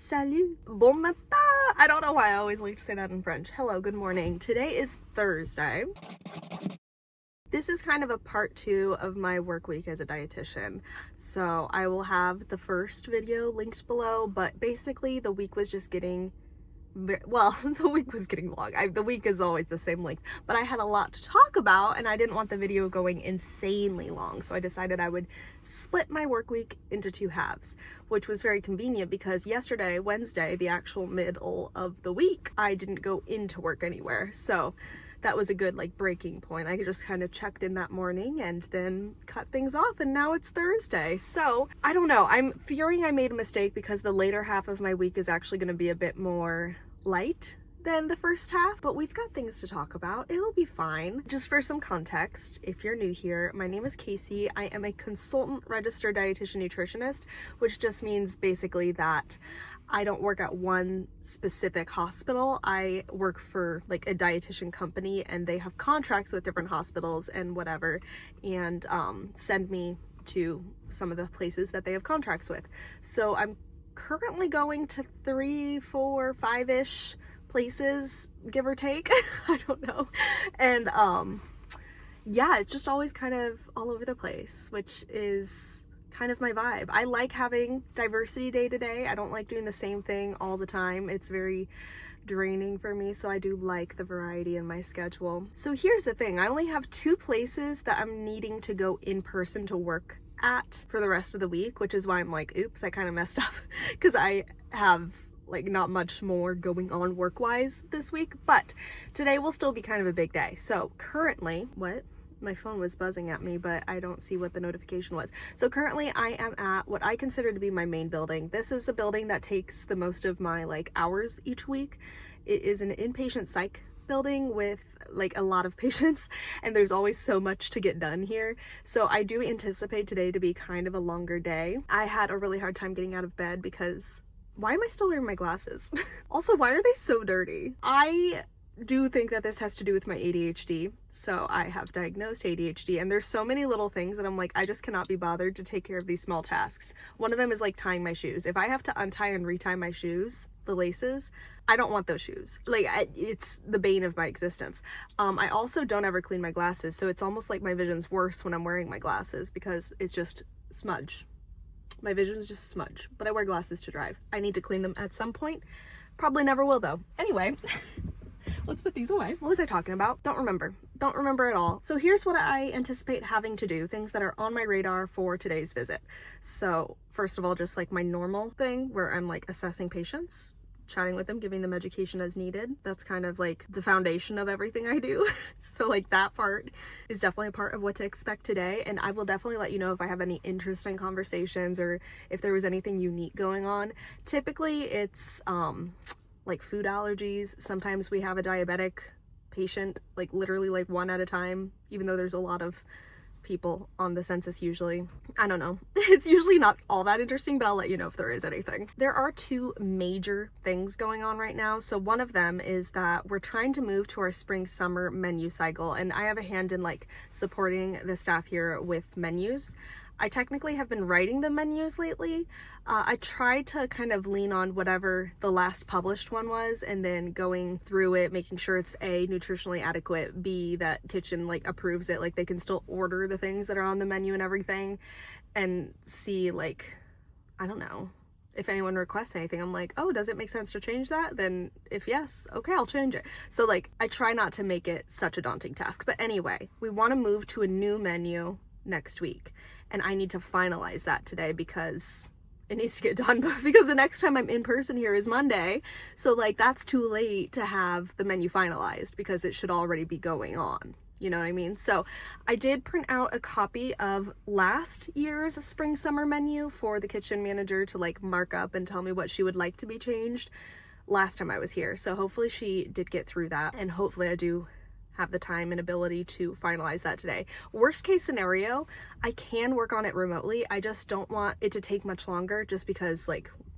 Salut, bon matin. I don't know why I always like to say that in French. Hello, good morning. Today is Thursday. This is kind of a part 2 of my work week as a dietitian. So I will have the first video linked below, but basically the week was just getting, well, the week was getting long. The week is always the same length, but I had a lot to talk about and I didn't want the video going insanely long. So I decided I would split my work week into 2 halves, which was very convenient because yesterday, Wednesday, the actual middle of the week, I didn't go into work anywhere. So that was a good breaking point. I just kind of checked in that morning and then cut things off, and now it's Thursday. So I don't know, I'm fearing I made a mistake because the later half of my week is actually going to be a bit more light than the first half, but we've got things to talk about. It'll be fine. Just for some context, if you're new here, my name is Casey. I am a consultant registered dietitian nutritionist, which just means basically that I don't work at one specific hospital. I work for a dietitian company, and they have contracts with different hospitals and whatever, and send me to some of the places that they have contracts with. So I'm currently going to 3, 4, 5-ish places, give or take. I don't know. And yeah, it's just always kind of all over the place, which is kind of my vibe. I like having diversity day to day. I don't like doing the same thing all the time. It's very draining for me, so I do like the variety in my schedule. So here's the thing, I only have 2 places that I'm needing to go in person to work at for the rest of the week, which is why I'm like, oops, I kind of messed up because I have not much more going on work-wise this week, but today will still be kind of a big day. So currently, my phone was buzzing at me, but I don't see what the notification was. So currently I am at what I consider to be my main building. This is the building that takes the most of my hours each week. It is an inpatient psych building with a lot of patients, and there's always so much to get done here. So I do anticipate today to be kind of a longer day. I had a really hard time getting out of bed because why am I still wearing my glasses? Also, why are they so dirty? I do think that this has to do with my ADHD. So I have diagnosed ADHD, and there's so many little things that I'm like, I just cannot be bothered to take care of these small tasks. One of them is tying my shoes. If I have to untie and retie my shoes, the laces, I don't want those shoes. It's the bane of my existence. I also don't ever clean my glasses, so it's almost like my vision's worse when I'm wearing my glasses because it's just smudge. My vision's just smudge, but I wear glasses to drive. I need to clean them at some point. Probably never will though. Anyway, let's put these away. What was I talking about? Don't remember at all. So here's what I anticipate having to do, things that are on my radar for today's visit. So first of all, just my normal thing where I'm assessing patients, chatting with them, giving them education as needed. That's kind of the foundation of everything I do. So that part is definitely a part of what to expect today. And I will definitely let you know if I have any interesting conversations or if there was anything unique going on. Typically it's food allergies. Sometimes we have a diabetic patient, literally one at a time, even though there's a lot of people on the census usually. I don't know. It's usually not all that interesting, but I'll let you know if there is anything. There are 2 major things going on right now. So one of them is that we're trying to move to our spring-summer menu cycle, and I have a hand in supporting the staff here with menus. I technically have been writing the menus lately. I try to kind of lean on whatever the last published one was and then going through it, making sure it's A, nutritionally adequate, B, that kitchen approves it, they can still order the things that are on the menu and everything, and C, I don't know, if anyone requests anything, I'm like, oh, does it make sense to change that? Then if yes, okay, I'll change it. So I try not to make it such a daunting task. But anyway, we want to move to a new menu next week, and I need to finalize that today because it needs to get done because the next time I'm in person here is Monday. So that's too late to have the menu finalized because it should already be going on. You know what I mean? So I did print out a copy of last year's spring summer menu for the kitchen manager to mark up and tell me what she would like to be changed last time I was here. So hopefully she did get through that, and hopefully I do have the time and ability to finalize that today. Worst case scenario, I can work on it remotely. I just don't want it to take much longer just because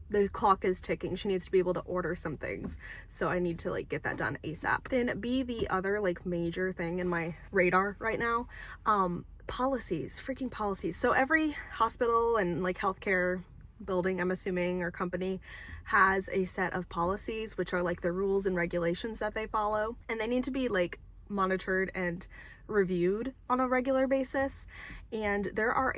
the clock is ticking. She needs to be able to order some things. So I need to get that done ASAP. Then B, the other major thing in my radar right now, freaking policies. So every hospital and healthcare building, I'm assuming, or company has a set of policies, which are like the rules and regulations that they follow, and they need to be like monitored and reviewed on a regular basis. And there are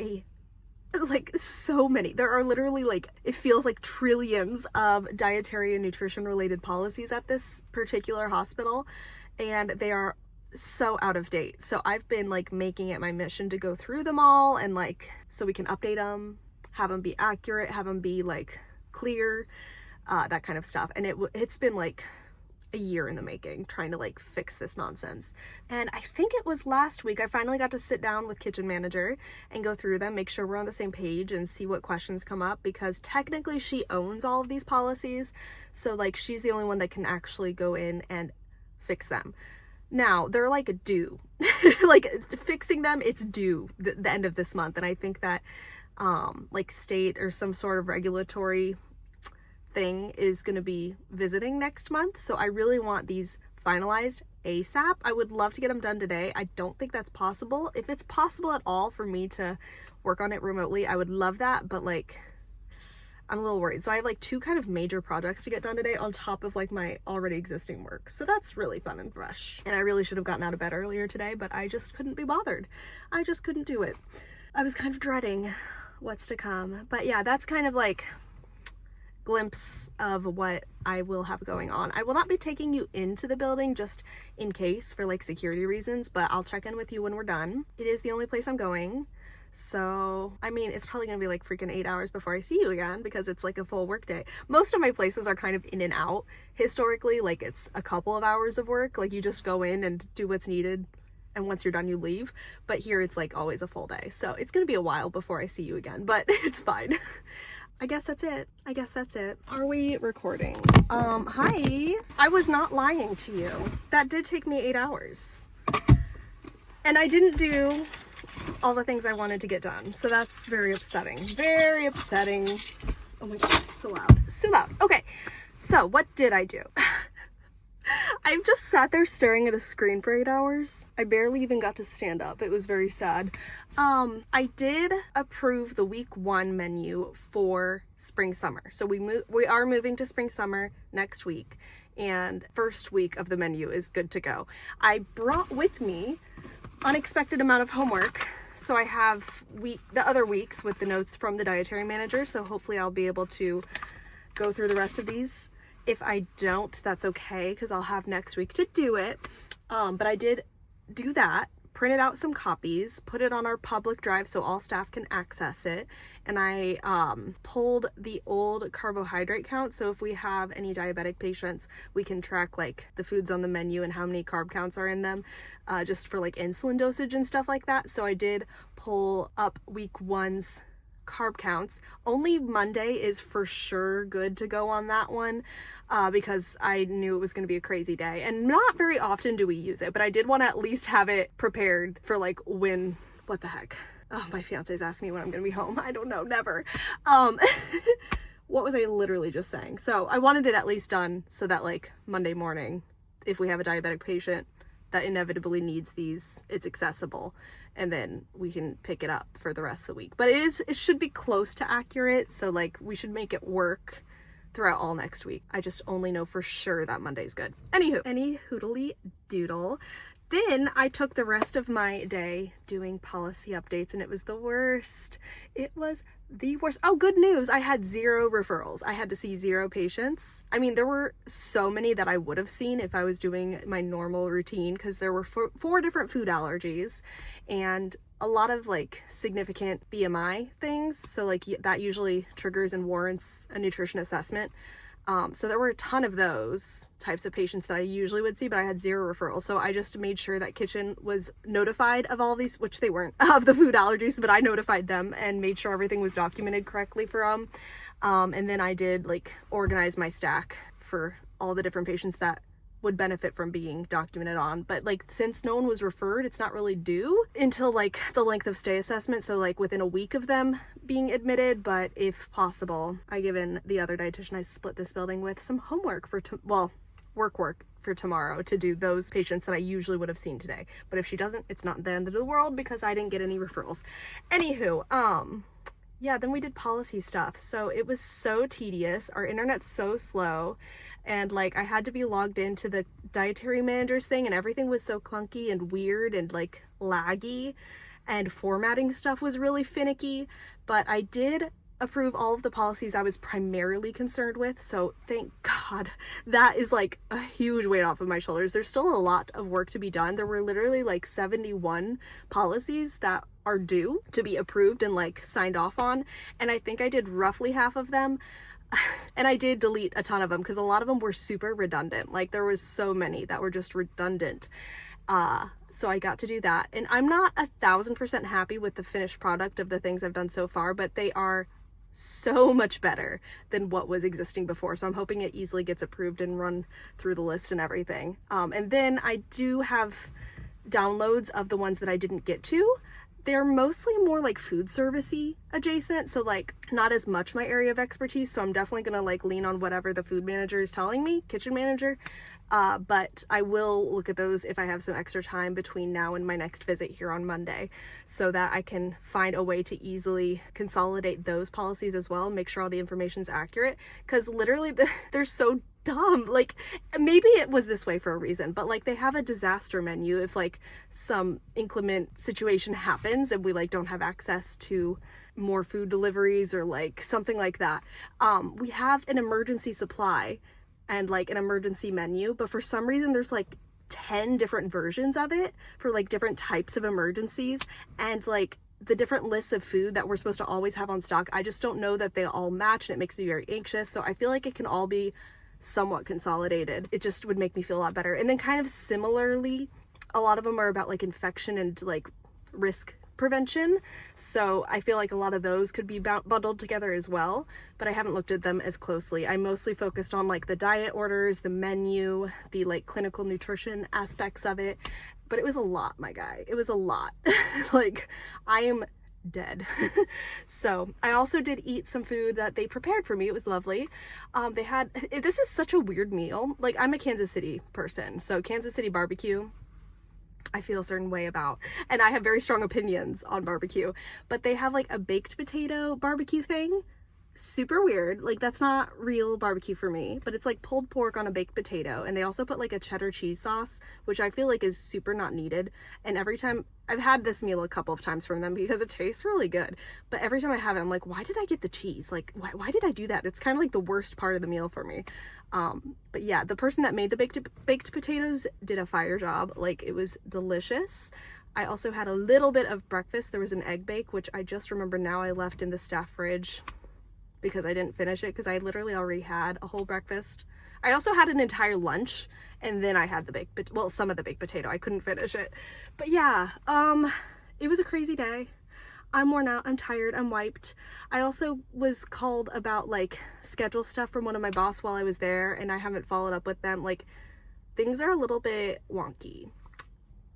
so many. There are literally like, it feels like trillions of dietary and nutrition related policies at this particular hospital, and they are so out of date. So I've been like making it my mission to go through them all, and like, so we can update them, have them be accurate, have them be like clear, that kind of stuff. And it's been like a year in the making trying to like fix this nonsense. And I think it was last week I finally got to sit down with kitchen manager and go through them, make sure we're on the same page and see what questions come up, because technically she owns all of these policies. So like, she's the only one that can actually go in and fix them. Now, they're like due. Like, fixing them, it's due the end of this month. And I think that like state or some sort of regulatory thing is going to be visiting next month. So I really want these finalized ASAP. I would love to get them done today. I don't think that's possible. If it's possible at all for me to work on it remotely, I would love that. But like, I'm a little worried. So I have like 2 kind of major projects to get done today on top of like my already existing work. So that's really fun and fresh. And I really should have gotten out of bed earlier today, but I just couldn't be bothered. I just couldn't do it. I was kind of dreading what's to come. But yeah, that's kind of like glimpse of what I will have going on. I will not be taking you into the building just in case for like security reasons, but I'll check in with you when we're done. It is the only place I'm going. So, I mean, it's probably gonna be like freaking 8 hours before I see you again, because it's like a full work day. Most of my places are kind of in and out historically. Like, it's a couple of hours of work. Like, you just go in and do what's needed, and once you're done, you leave. But here it's like always a full day. So it's gonna be a while before I see you again, but it's fine. I guess that's it. Are we recording? Hi. I was not lying to you. That did take me 8 hours. And I didn't do all the things I wanted to get done. So that's very upsetting. Very upsetting. Oh my God, it's so loud. So loud. Okay. So what did I do? I've just sat there staring at a screen for 8 hours. I barely even got to stand up. It was very sad. I did approve the week 1 menu for spring summer. So we are moving to spring summer next week, and first week of the menu is good to go. I brought with me unexpected amount of homework, so I have the other weeks with the notes from the dietary manager. So hopefully I'll be able to go through the rest of these. If I don't, that's okay, because I'll have next week to do it. But I did do that, printed out some copies, put it on our public drive so all staff can access it. And I pulled the old carbohydrate count. So if we have any diabetic patients, we can track like the foods on the menu and how many carb counts are in them, just for like insulin dosage and stuff like that. So I did pull up week 1's carb counts. Only Monday is for sure good to go on that one, because I knew it was going to be a crazy day, and not very often do we use it, but I did want to at least have it prepared for like when, what the heck? Oh, my fiance's asked me when I'm going to be home. I don't know, never. What was I literally just saying? So I wanted it at least done so that like Monday morning, if we have a diabetic patient that inevitably needs these, it's accessible, and then we can pick it up for the rest of the week. But it should be close to accurate, so like we should make it work throughout all next week. I just only know for sure that Monday's good. Anywho, any hoodly doodle. Then I took the rest of my day doing policy updates, and it was the worst. It was the worst. Oh, good news. I had 0 referrals. I had to see 0 patients. I mean, there were so many that I would have seen if I was doing my normal routine, because there were 4 different food allergies and a lot of like significant BMI things. So like that usually triggers and warrants a nutrition assessment. So there were a ton of those types of patients that I usually would see, but I had 0 referrals. So I just made sure that kitchen was notified of all these, which they weren't, of the food allergies, but I notified them and made sure everything was documented correctly for them. And then I did like organize my stack for all the different patients that would benefit from being documented on. But like, since no one was referred, it's not really due until like the length of stay assessment. So like within a week of them being admitted. But if possible, I given the other dietitian I split this building with some homework for, work for tomorrow to do those patients that I usually would have seen today. But if she doesn't, it's not the end of the world, because I didn't get any referrals. Anywho, yeah, then we did policy stuff. So it was so tedious. Our internet's so slow. And like I had to be logged into the dietary managers thing, and everything was so clunky and weird and like laggy, and formatting stuff was really finicky. But I did approve all of the policies I was primarily concerned with. So thank God. That is like a huge weight off of my shoulders. There's still a lot of work to be done. There were literally like 71 policies that are due to be approved and like signed off on. And I think I did roughly half of them. And I did delete a ton of them because a lot of them were super redundant. Like there was so many that were just redundant. So I got to do that. And I'm not 1,000% happy with the finished product of the things I've done so far, but they are so much better than what was existing before. So I'm hoping it easily gets approved and run through the list and everything. And then I do have downloads of the ones that I didn't get to. They're mostly more like food servicey adjacent, so like not as much my area of expertise. So I'm definitely gonna like lean on whatever the food manager is telling me, kitchen manager. But I will look at those if I have some extra time between now and my next visit here on Monday, so that I can find a way to easily consolidate those policies as well, make sure all the information's accurate, because literally they're so dumb. Like maybe it was this way for a reason, but like they have a disaster menu if like some inclement situation happens and we like don't have access to more food deliveries or like something like that. We have an emergency supply and like an emergency menu, but for some reason there's like 10 different versions of it for like different types of emergencies, and like the different lists of food that we're supposed to always have on stock, I just don't know that they all match, and it makes me very anxious. So I feel like it can all be somewhat consolidated. It just would make me feel a lot better. And then kind of similarly, a lot of them are about like infection and like risk prevention. So I feel like a lot of those could be bundled together as well, but I haven't looked at them as closely. I mostly focused on like the diet orders, the menu, the like clinical nutrition aspects of it, but it was a lot, my guy. It was a lot. Like I am dead. So I also did eat some food that they prepared for me. It was lovely. They had, this is such a weird meal. Like I'm a Kansas City person, so Kansas City barbecue I feel a certain way about, and I have very strong opinions on barbecue, but they have like a baked potato barbecue thing. Super weird. Like that's not real barbecue for me, but it's like pulled pork on a baked potato, and they also put like a cheddar cheese sauce, which I feel like is super not needed. And every time I've had this meal a couple of times from them because it tastes really good, but every time I have it I'm like, why did I get the cheese? Like why did I do that? It's kind of like the worst part of the meal for me. But yeah, the person that made the baked potatoes did a fire job. Like it was delicious. I also had a little bit of breakfast. There was an egg bake, which I just remember now I left in the staff fridge because I didn't finish it because I literally already had a whole breakfast. I also had an entire lunch, and then I had some of the baked potato. I couldn't finish it. But yeah, it was a crazy day. I'm worn out, I'm tired, I'm wiped. I also was called about like schedule stuff from one of my boss while I was there, and I haven't followed up with them. Like things are a little bit wonky.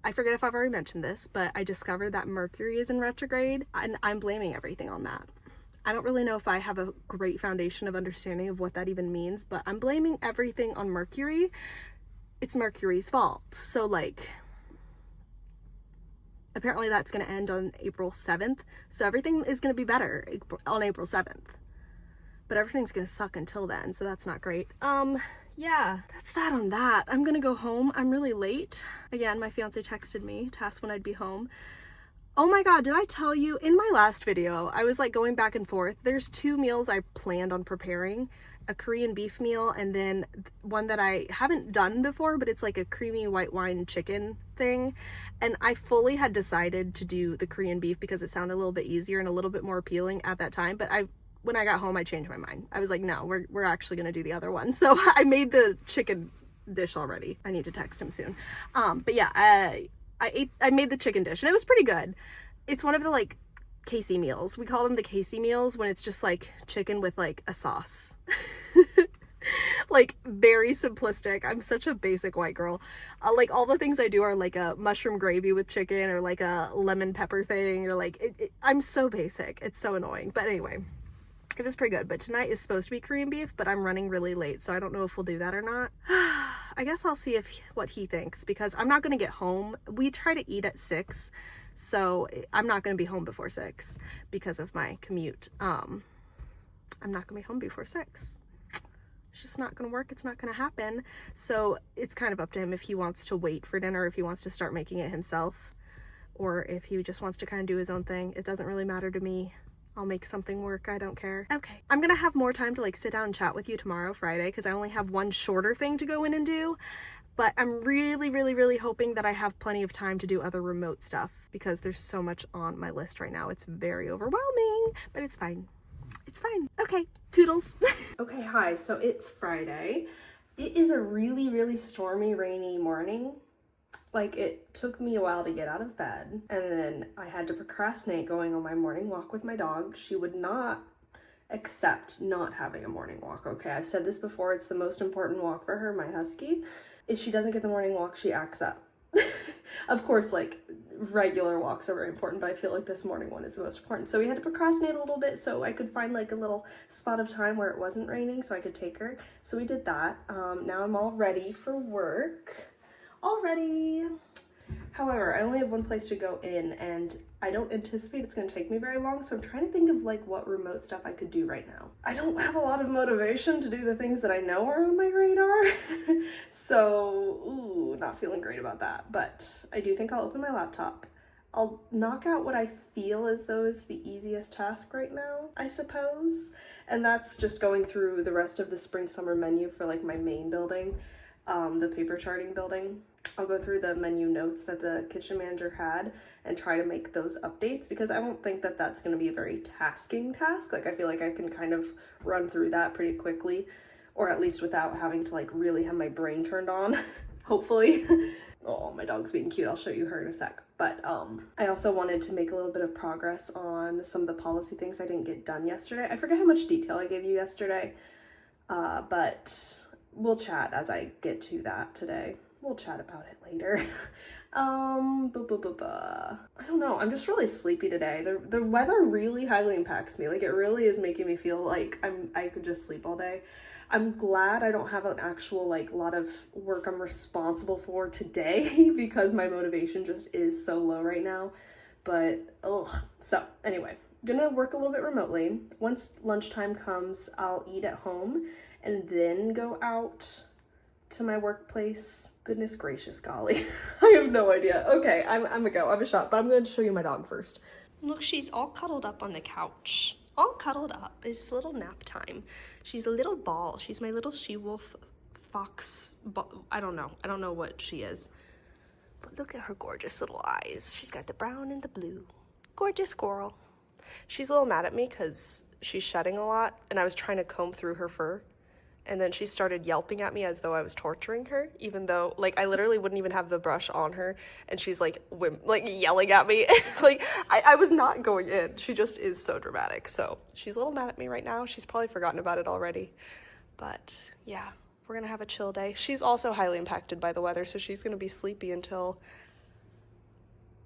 I forget if I've already mentioned this, but I discovered that Mercury is in retrograde, and I'm blaming everything on that. I don't really know if I have a great foundation of understanding of what that even means, but I'm blaming everything on Mercury. It's Mercury's fault. So like, apparently that's going to end on April 7th. So everything is going to be better on April 7th. But everything's going to suck until then, so that's not great. Yeah, that's that on that. I'm going to go home. I'm really late. Again, my fiance texted me to ask when I'd be home. Oh my god, did I tell you in my last video, I was like going back and forth. There's 2 meals I planned on preparing, a Korean beef meal and then one that I haven't done before, but it's like a creamy white wine chicken thing. And I fully had decided to do the Korean beef because it sounded a little bit easier and a little bit more appealing at that time. But when I got home, I changed my mind. I was like, no, we're actually gonna do the other one. So I made the chicken dish already. I need to text him soon. But yeah, I made the chicken dish and it was pretty good. It's one of the like Casey meals. We call them the Casey meals when it's just like chicken with like a sauce. Like very simplistic. I'm such a basic white girl. Like all the things I do are like a mushroom gravy with chicken or like a lemon pepper thing or like I'm so basic. It's so annoying. But anyway, it was pretty good. But tonight is supposed to be Korean beef, but I'm running really late, so I don't know if we'll do that or not. I guess I'll see what he thinks because I'm not gonna get home. We try to eat at 6, So I'm not going to be home before 6 because of my commute. I'm not going to be home before 6. It's just not going to work. It's not going to happen. So it's kind of up to him if he wants to wait for dinner, if he wants to start making it himself, or if he just wants to kind of do his own thing. It doesn't really matter to me. I'll make something work. I don't care. Okay. I'm going to have more time to like sit down and chat with you tomorrow, Friday, because I only have one shorter thing to go in and do. But I'm really hoping that I have plenty of time to do other remote stuff because there's so much on my list right now. It's very overwhelming, but it's fine. It's fine. Okay, toodles. Okay, hi. So it's Friday. It is a really stormy, rainy morning. Like, it took me a while to get out of bed, and then I had to procrastinate going on my morning walk with my dog. She would not accept not having a morning walk, okay? I've said this before, it's the most important walk for her, my husky. If she doesn't get the morning walk, she acts up. Of course, like, regular walks are very important, but I feel like this morning one is the most important. So we had to procrastinate a little bit so I could find like a little spot of time where it wasn't raining so I could take her. So we did that. Now I'm all ready for work. All ready. However, I only have one place to go in and I don't anticipate it's going to take me very long, so I'm trying to think of like what remote stuff I could do right now. I don't have a lot of motivation to do the things that I know are on my radar, so not feeling great about that, but I do think I'll open my laptop. I'll knock out what I feel as though is the easiest task right now, I suppose, and that's just going through the rest of the spring-summer menu for like my main building, the paper charting building. I'll go through the menu notes that the kitchen manager had and try to make those updates because I don't think that that's going to be a very tasking task. Like, I feel like I can kind of run through that pretty quickly, or at least without having to like really have my brain turned on, hopefully. Oh, my dog's being cute. I'll show you her in a sec. But I also wanted to make a little bit of progress on some of the policy things I didn't get done yesterday. I forget how much detail I gave you yesterday, but we'll chat as I get to that today. We'll chat about it later. I don't know. I'm just really sleepy today. The weather really highly impacts me. Like, it really is making me feel like I could just sleep all day. I'm glad I don't have an actual like lot of work I'm responsible for today because my motivation just is so low right now. But so anyway, gonna work a little bit remotely. Once lunchtime comes, I'll eat at home and then go out to my workplace. Goodness gracious, golly. I have no idea. Okay, I'm a go. I'm a shot, but I'm going to show you my dog first. Look, she's all cuddled up on the couch. All cuddled up. It's little nap time. She's a little ball. She's my little she-wolf fox. I don't know what she is. But look at her gorgeous little eyes. She's got the brown and the blue. Gorgeous squirrel. She's a little mad at me because she's shedding a lot, and I was trying to comb through her fur. And then she started yelping at me as though I was torturing her, even though, like, I literally wouldn't even have the brush on her, and she's, like, yelling at me. Like, I was not going in. She just is so dramatic. So she's a little mad at me right now. She's probably forgotten about it already. But, yeah, we're going to have a chill day. She's also highly impacted by the weather, so she's going to be sleepy until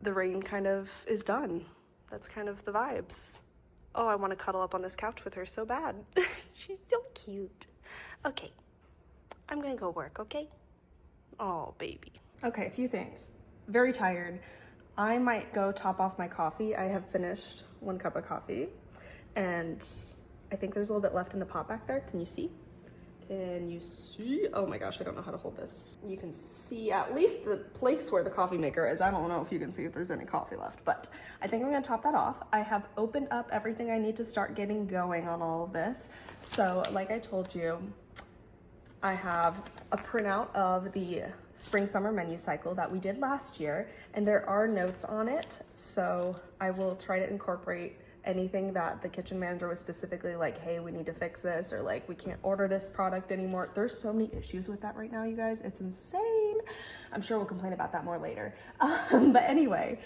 the rain kind of is done. That's kind of the vibes. Oh, I want to cuddle up on this couch with her so bad. She's so cute. Okay, I'm gonna go work, okay? Oh, baby. Okay, a few things. Very tired. I might go top off my coffee. I have finished 1 cup of coffee, and I think there's a little bit left in the pot back there. Can you see? Can you see? Oh my gosh, I don't know how to hold this. You can see at least the place where the coffee maker is. I don't know if you can see if there's any coffee left, but I think I'm gonna top that off. I have opened up everything I need to start getting going on all of this. So like I told you, I have a printout of the spring-summer menu cycle that we did last year, and there are notes on it, so I will try to incorporate anything that the kitchen manager was specifically like, hey, we need to fix this, or like, we can't order this product anymore. There's so many issues with that right now, you guys. It's insane. I'm sure we'll complain about that more later. But anyway,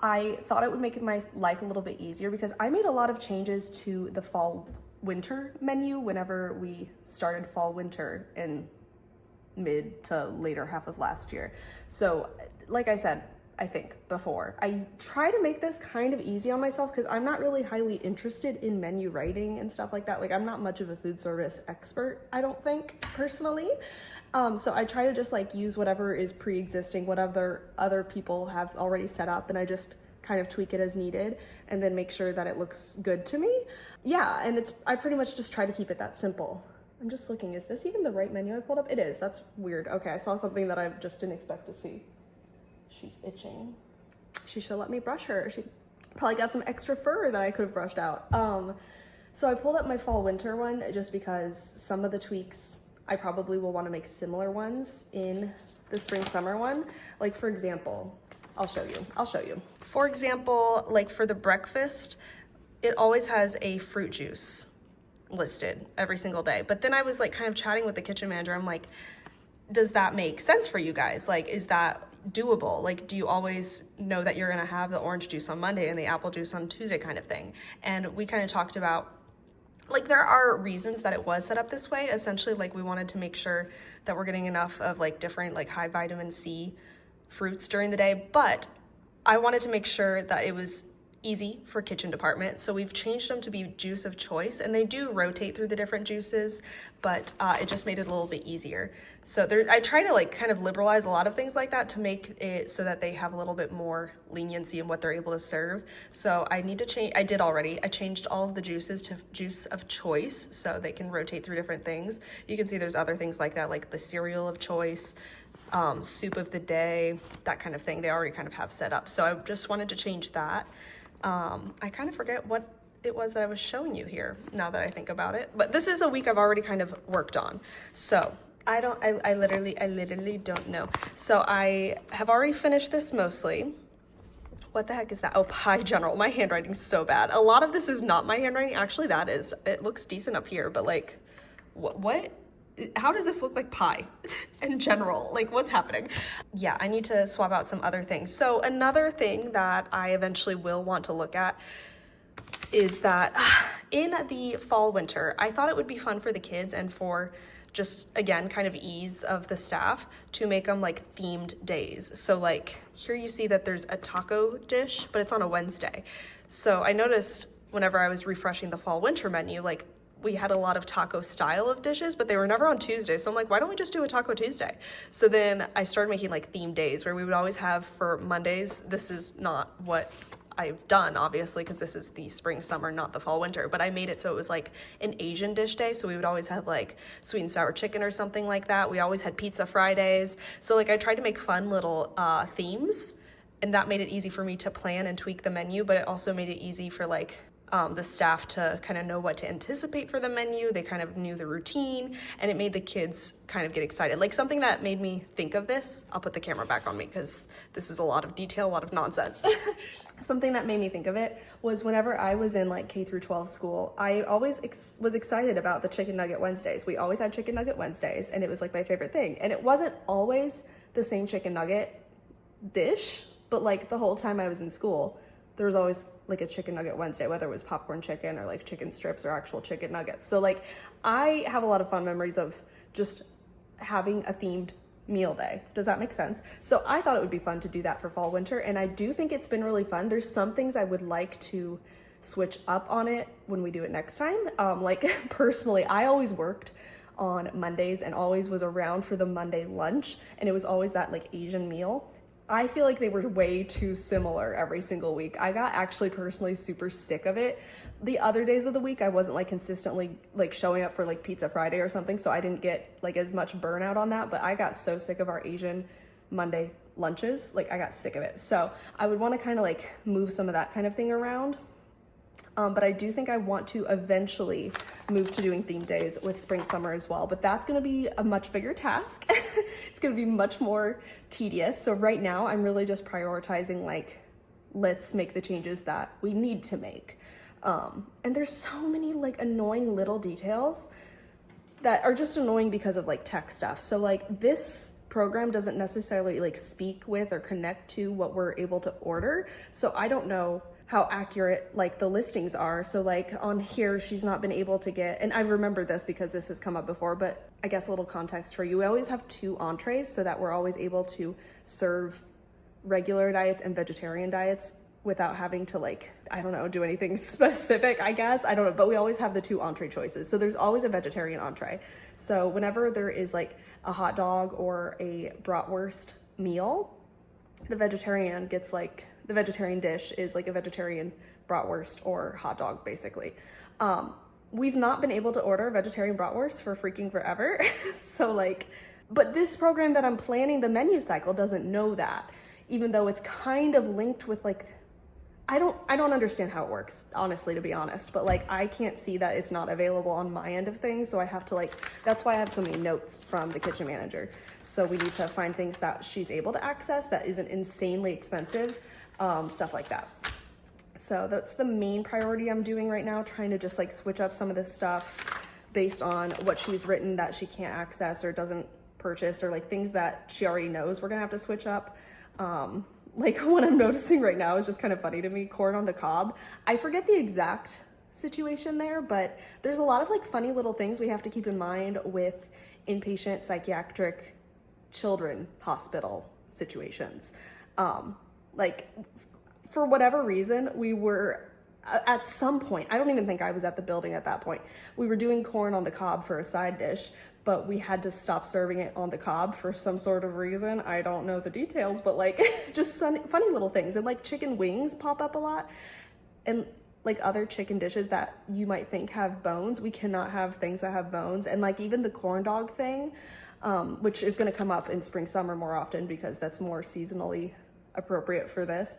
I thought it would make my life a little bit easier because I made a lot of changes to the fall winter menu whenever we started fall winter in mid to later half of last year. So like I said, I think before, I try to make this kind of easy on myself because I'm not really highly interested in menu writing and stuff like that. Like, I'm not much of a food service expert, I don't think, personally. So I try to just like use whatever is pre-existing, whatever other people have already set up, and I just kind of tweak it as needed and then make sure that it looks good to me. Yeah, and I pretty much just try to keep it that simple. I'm just looking, is this even the right menu I pulled up? It is, that's weird. Okay, I saw something that I just didn't expect to see. She's itching. She should let me brush her. She's probably got some extra fur that I could have brushed out. So I pulled up my fall winter one just because some of the tweaks, I probably will want to make similar ones in the spring summer one. Like for example, I'll show you. For example, like for the breakfast, it always has a fruit juice listed every single day. But then I was like kind of chatting with the kitchen manager. I'm like, does that make sense for you guys? Like, is that doable? Like, do you always know that you're gonna have the orange juice on Monday and the apple juice on Tuesday kind of thing? And we kind of talked about, like, there are reasons that it was set up this way. Essentially, like, we wanted to make sure that we're getting enough of like different like high vitamin C fruits during the day, but I wanted to make sure that it was easy for kitchen department. So we've changed them to be juice of choice, and they do rotate through the different juices, but it just made it a little bit easier. So I try to like kind of liberalize a lot of things like that to make it so that they have a little bit more leniency in what they're able to serve. So I need to change, I did already, I changed all of the juices to juice of choice so they can rotate through different things. You can see there's other things like that, like the cereal of choice, soup of the day, that kind of thing. They already kind of have set up. So I just wanted to change that. I kind of forget what it was that I was showing you here now that I think about it, but this is a week I've already kind of worked on. So I literally don't know. So I have already finished this mostly. What the heck is that? Oh, Pie General. My handwriting's so bad. A lot of this is not my handwriting. Actually, that is. It looks decent up here, but like, what? How does this look like pie in general? Like, what's happening? Yeah, I need to swap out some other things. So another thing that I eventually will want to look at is that in the fall winter, I thought it would be fun for the kids and for just, again, kind of ease of the staff to make them like themed days. So like here you see that there's a taco dish, but it's on a Wednesday. So I noticed whenever I was refreshing the fall winter menu, like we had a lot of taco style of dishes, but they were never on Tuesday. So I'm like, why don't we just do a Taco Tuesday? So then I started making like themed days where we would always have for Mondays. This is not what I've done, obviously, because this is the spring, summer, not the fall, winter, but I made it so it was like an Asian dish day. So we would always have like sweet and sour chicken or something like that. We always had pizza Fridays. So like I tried to make fun little themes, and that made it easy for me to plan and tweak the menu, but it also made it easy for like the staff to kind of know what to anticipate for the menu. They kind of knew the routine, and it made the kids kind of get excited. Like something that made me think of this, I'll put the camera back on me because this is a lot of detail, a lot of nonsense. Something that made me think of it was whenever I was in like K through 12 school, I always was excited about the Chicken Nugget Wednesdays. We always had Chicken Nugget Wednesdays, and it was like my favorite thing. And it wasn't always the same chicken nugget dish, but like the whole time I was in school, there was always like a Chicken Nugget Wednesday, whether it was popcorn chicken or like chicken strips or actual chicken nuggets. So like I have a lot of fun memories of just having a themed meal day. Does that make sense? So I thought it would be fun to do that for fall winter, and I do think it's been really fun. There's some things I would like to switch up on it when we do it next time. Like personally, I always worked on Mondays and always was around for the Monday lunch, and it was always that like Asian meal. I feel like they were way too similar every single week. I got actually personally super sick of it. The other days of the week, I wasn't like consistently like showing up for like Pizza Friday or something, so I didn't get like as much burnout on that, but I got so sick of our Asian Monday lunches. Like I got sick of it. So I would want to kind of like move some of that kind of thing around. But I do think I want to eventually move to doing theme days with spring, summer as well. But that's going to be a much bigger task. It's going to be much more tedious. So right now I'm really just prioritizing like, let's make the changes that we need to make. And there's so many like annoying little details that are just annoying because of like tech stuff. So like this program doesn't necessarily like speak with or connect to what we're able to order. So I don't know how accurate like the listings are. So like on here, she's not been able to get, and I remember this because this has come up before, but I guess a little context for you. We always have 2 entrees so that we're always able to serve regular diets and vegetarian diets without having to like, I don't know, do anything specific, I guess. I don't know, but we always have the 2 entree choices. So there's always a vegetarian entree. So whenever there is like a hot dog or a bratwurst meal, the vegetarian gets like The vegetarian dish is like a vegetarian bratwurst or hot dog, basically. We've not been able to order vegetarian bratwurst for freaking forever. So like, but this program that I'm planning, the menu cycle, doesn't know that, even though it's kind of linked with like, I don't understand how it works, honestly, to be honest, but like I can't see that it's not available on my end of things. So I have to like, that's why I have so many notes from the kitchen manager. So we need to find things that she's able to access that isn't insanely expensive, stuff like that. So that's the main priority I'm doing right now, trying to just like switch up some of this stuff based on what she's written that she can't access or doesn't purchase, or like things that she already knows we're gonna have to switch up. Like what I'm noticing right now is just kind of funny to me, corn on the cob. I forget the exact situation there, but there's a lot of like funny little things we have to keep in mind with inpatient psychiatric children hospital situations. Like for whatever reason, we were at some point, I don't even think I was at the building at that point, we were doing corn on the cob for a side dish, but we had to stop serving it on the cob for some sort of reason. I don't know the details, but like just funny little things. And like chicken wings pop up a lot, and like other chicken dishes that you might think have bones, we cannot have things that have bones. And like even the corn dog thing, which is gonna come up in spring, summer more often because that's more seasonally appropriate for this.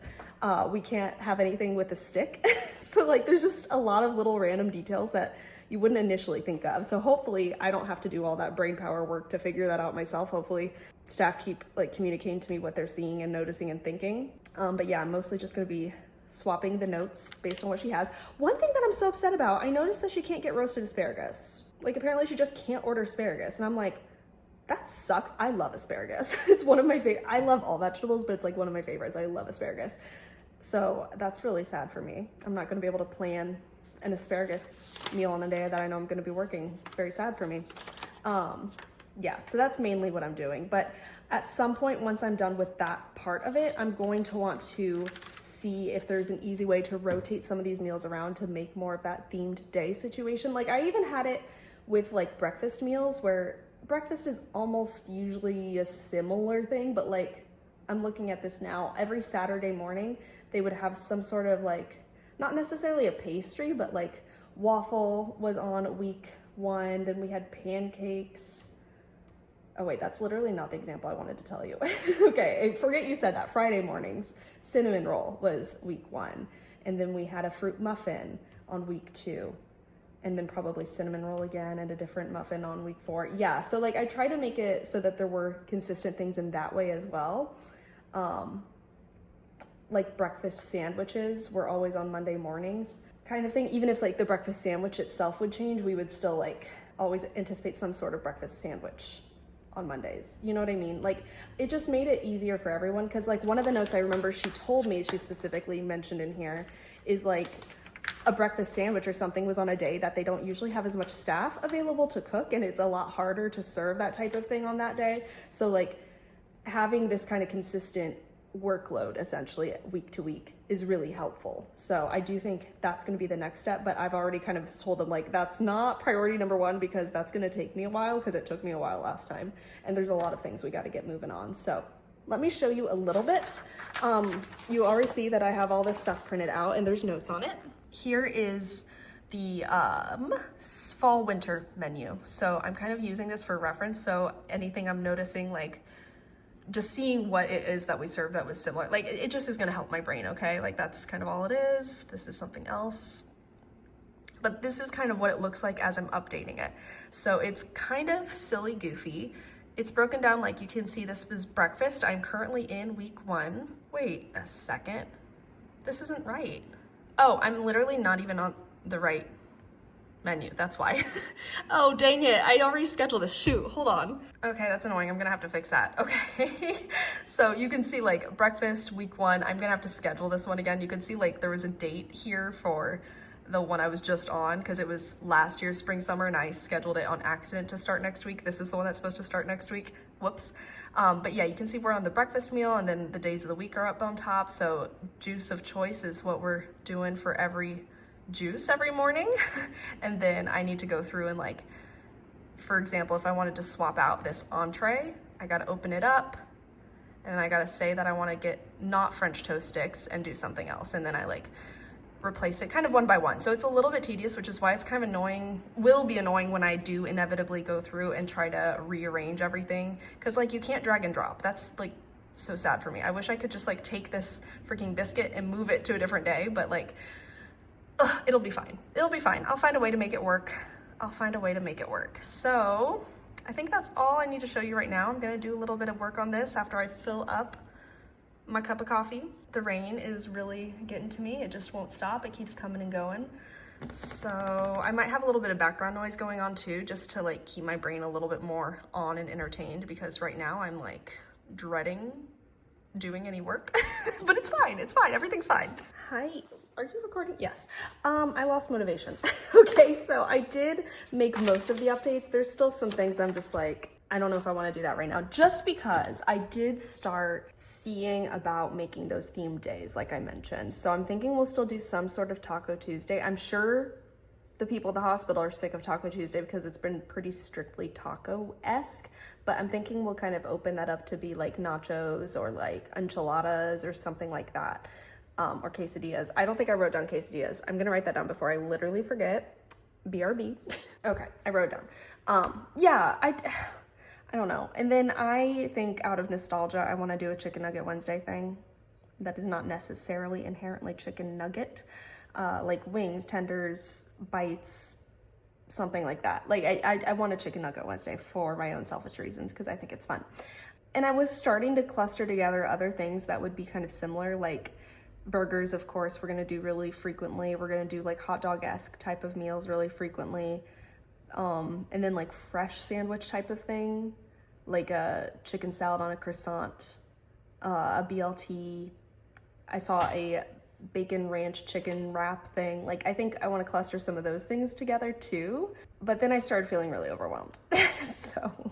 We can't have anything with a stick. So like there's just a lot of little random details that you wouldn't initially think of. So hopefully I don't have to do all that brain power work to figure that out myself. Hopefully staff keep like communicating to me what they're seeing and noticing and thinking. But yeah, I'm mostly just gonna be swapping the notes based on what she has. One thing that I'm so upset about, I noticed that she can't get roasted asparagus. Like apparently she just can't order asparagus. And I'm like, that sucks. I love asparagus. It's one of my favorite. I love all vegetables, but it's like one of my favorites. I love asparagus. So that's really sad for me. I'm not gonna be able to plan an asparagus meal on the day that I know I'm gonna be working. It's very sad for me. Yeah, so that's mainly what I'm doing. But at some point, once I'm done with that part of it, I'm going to want to see if there's an easy way to rotate some of these meals around to make more of that themed day situation. Like I even had it with like breakfast meals, where breakfast is almost usually a similar thing, but like I'm looking at this now, every Saturday morning, they would have some sort of like, not necessarily a pastry, but like waffle was on week 1, then we had pancakes. Oh wait, that's literally not the example I wanted to tell you. Okay, forget you said that. Friday mornings, cinnamon roll was week 1. And then we had a fruit muffin on week 2. And then probably cinnamon roll again and a different muffin on week 4. Yeah, so like I try to make it so that there were consistent things in that way as well. Like breakfast sandwiches were always on Monday mornings kind of thing. Even if like the breakfast sandwich itself would change, we would still like always anticipate some sort of breakfast sandwich on Mondays. You know what I mean? Like it just made it easier for everyone. Cause like one of the notes I remember she told me, she specifically mentioned in here, is like a breakfast sandwich or something was on a day that they don't usually have as much staff available to cook, and it's a lot harder to serve that type of thing on that day. So like having this kind of consistent workload essentially week to week is really helpful. So I do think that's going to be the next step, but I've already kind of told them like that's not priority number 1 because that's going to take me a while, because it took me a while last time, and there's a lot of things we got to get moving on. So let me show you a little bit. You already see that I have all this stuff printed out and there's notes on it. Here is the fall winter menu. So I'm kind of using this for reference. So anything I'm noticing, like just seeing what it is that we served that was similar, like it just is gonna help my brain, okay? Like that's kind of all it is. This is something else. But this is kind of what it looks like as I'm updating it. So it's kind of silly goofy. It's broken down, like you can see this is breakfast. I'm currently in week 1. Wait a second. This isn't right. Oh, I'm literally not even on the right menu, that's why. Oh, dang it, I already scheduled this, shoot, hold on. Okay, that's annoying, I'm gonna have to fix that. Okay, so you can see like breakfast week 1, I'm gonna have to schedule this one again. You can see like there was a date here for the one I was just on, because it was last year's spring summer and I scheduled it on accident to start next week. This is the one that's supposed to start next week, whoops. But yeah, you can see we're on the breakfast meal, and then the days of the week are up on top. So juice of choice is what we're doing for every juice every morning. And then I need to go through and like, for example, if I wanted to swap out this entree, I got to open it up and then I gotta say that I wanna get not French toast sticks and do something else. And then I like replace it kind of one by one. So it's a little bit tedious, which is why it's kind of annoying, will be annoying when I do inevitably go through and try to rearrange everything. Cause like you can't drag and drop. That's like so sad for me. I wish I could just like take this freaking biscuit and move it to a different day, but like, it'll be fine. It'll be fine. I'll find a way to make it work. I'll find a way to make it work. So I think that's all I need to show you right now. I'm gonna do a little bit of work on this after I fill up my cup of coffee. The rain is really getting to me. It just won't stop. It keeps coming and going. So I might have a little bit of background noise going on too, just to like keep my brain a little bit more on and entertained, because right now I'm like dreading doing any work, but it's fine. It's fine. Everything's fine. Hi. Are you recording? Yes. I lost motivation. Okay, so I did make most of the updates. There's still some things I'm just like, I don't know if I want to do that right now, just because I did start seeing about making those themed days, like I mentioned. So I'm thinking we'll still do some sort of Taco Tuesday. I'm sure the people at the hospital are sick of Taco Tuesday because it's been pretty strictly taco-esque, but I'm thinking we'll kind of open that up to be like nachos or like enchiladas or something like that. Or quesadillas. I don't think I wrote down quesadillas. I'm gonna write that down before I literally forget. BRB. Okay, I wrote it down. Yeah, I don't know. And then I think out of nostalgia, I wanna do a Chicken Nugget Wednesday thing. That is not necessarily inherently chicken nugget. Like wings, tenders, bites, something like that. Like I want a Chicken Nugget Wednesday for my own selfish reasons, because I think it's fun. And I was starting to cluster together other things that would be kind of similar, like burgers, of course, we're gonna do really frequently. We're gonna do like hot dog-esque type of meals really frequently. And then like fresh sandwich type of thing, like a chicken salad on a croissant, a BLT. I saw a bacon ranch chicken wrap thing. Like, I think I wanna cluster some of those things together too. But then I started feeling really overwhelmed. So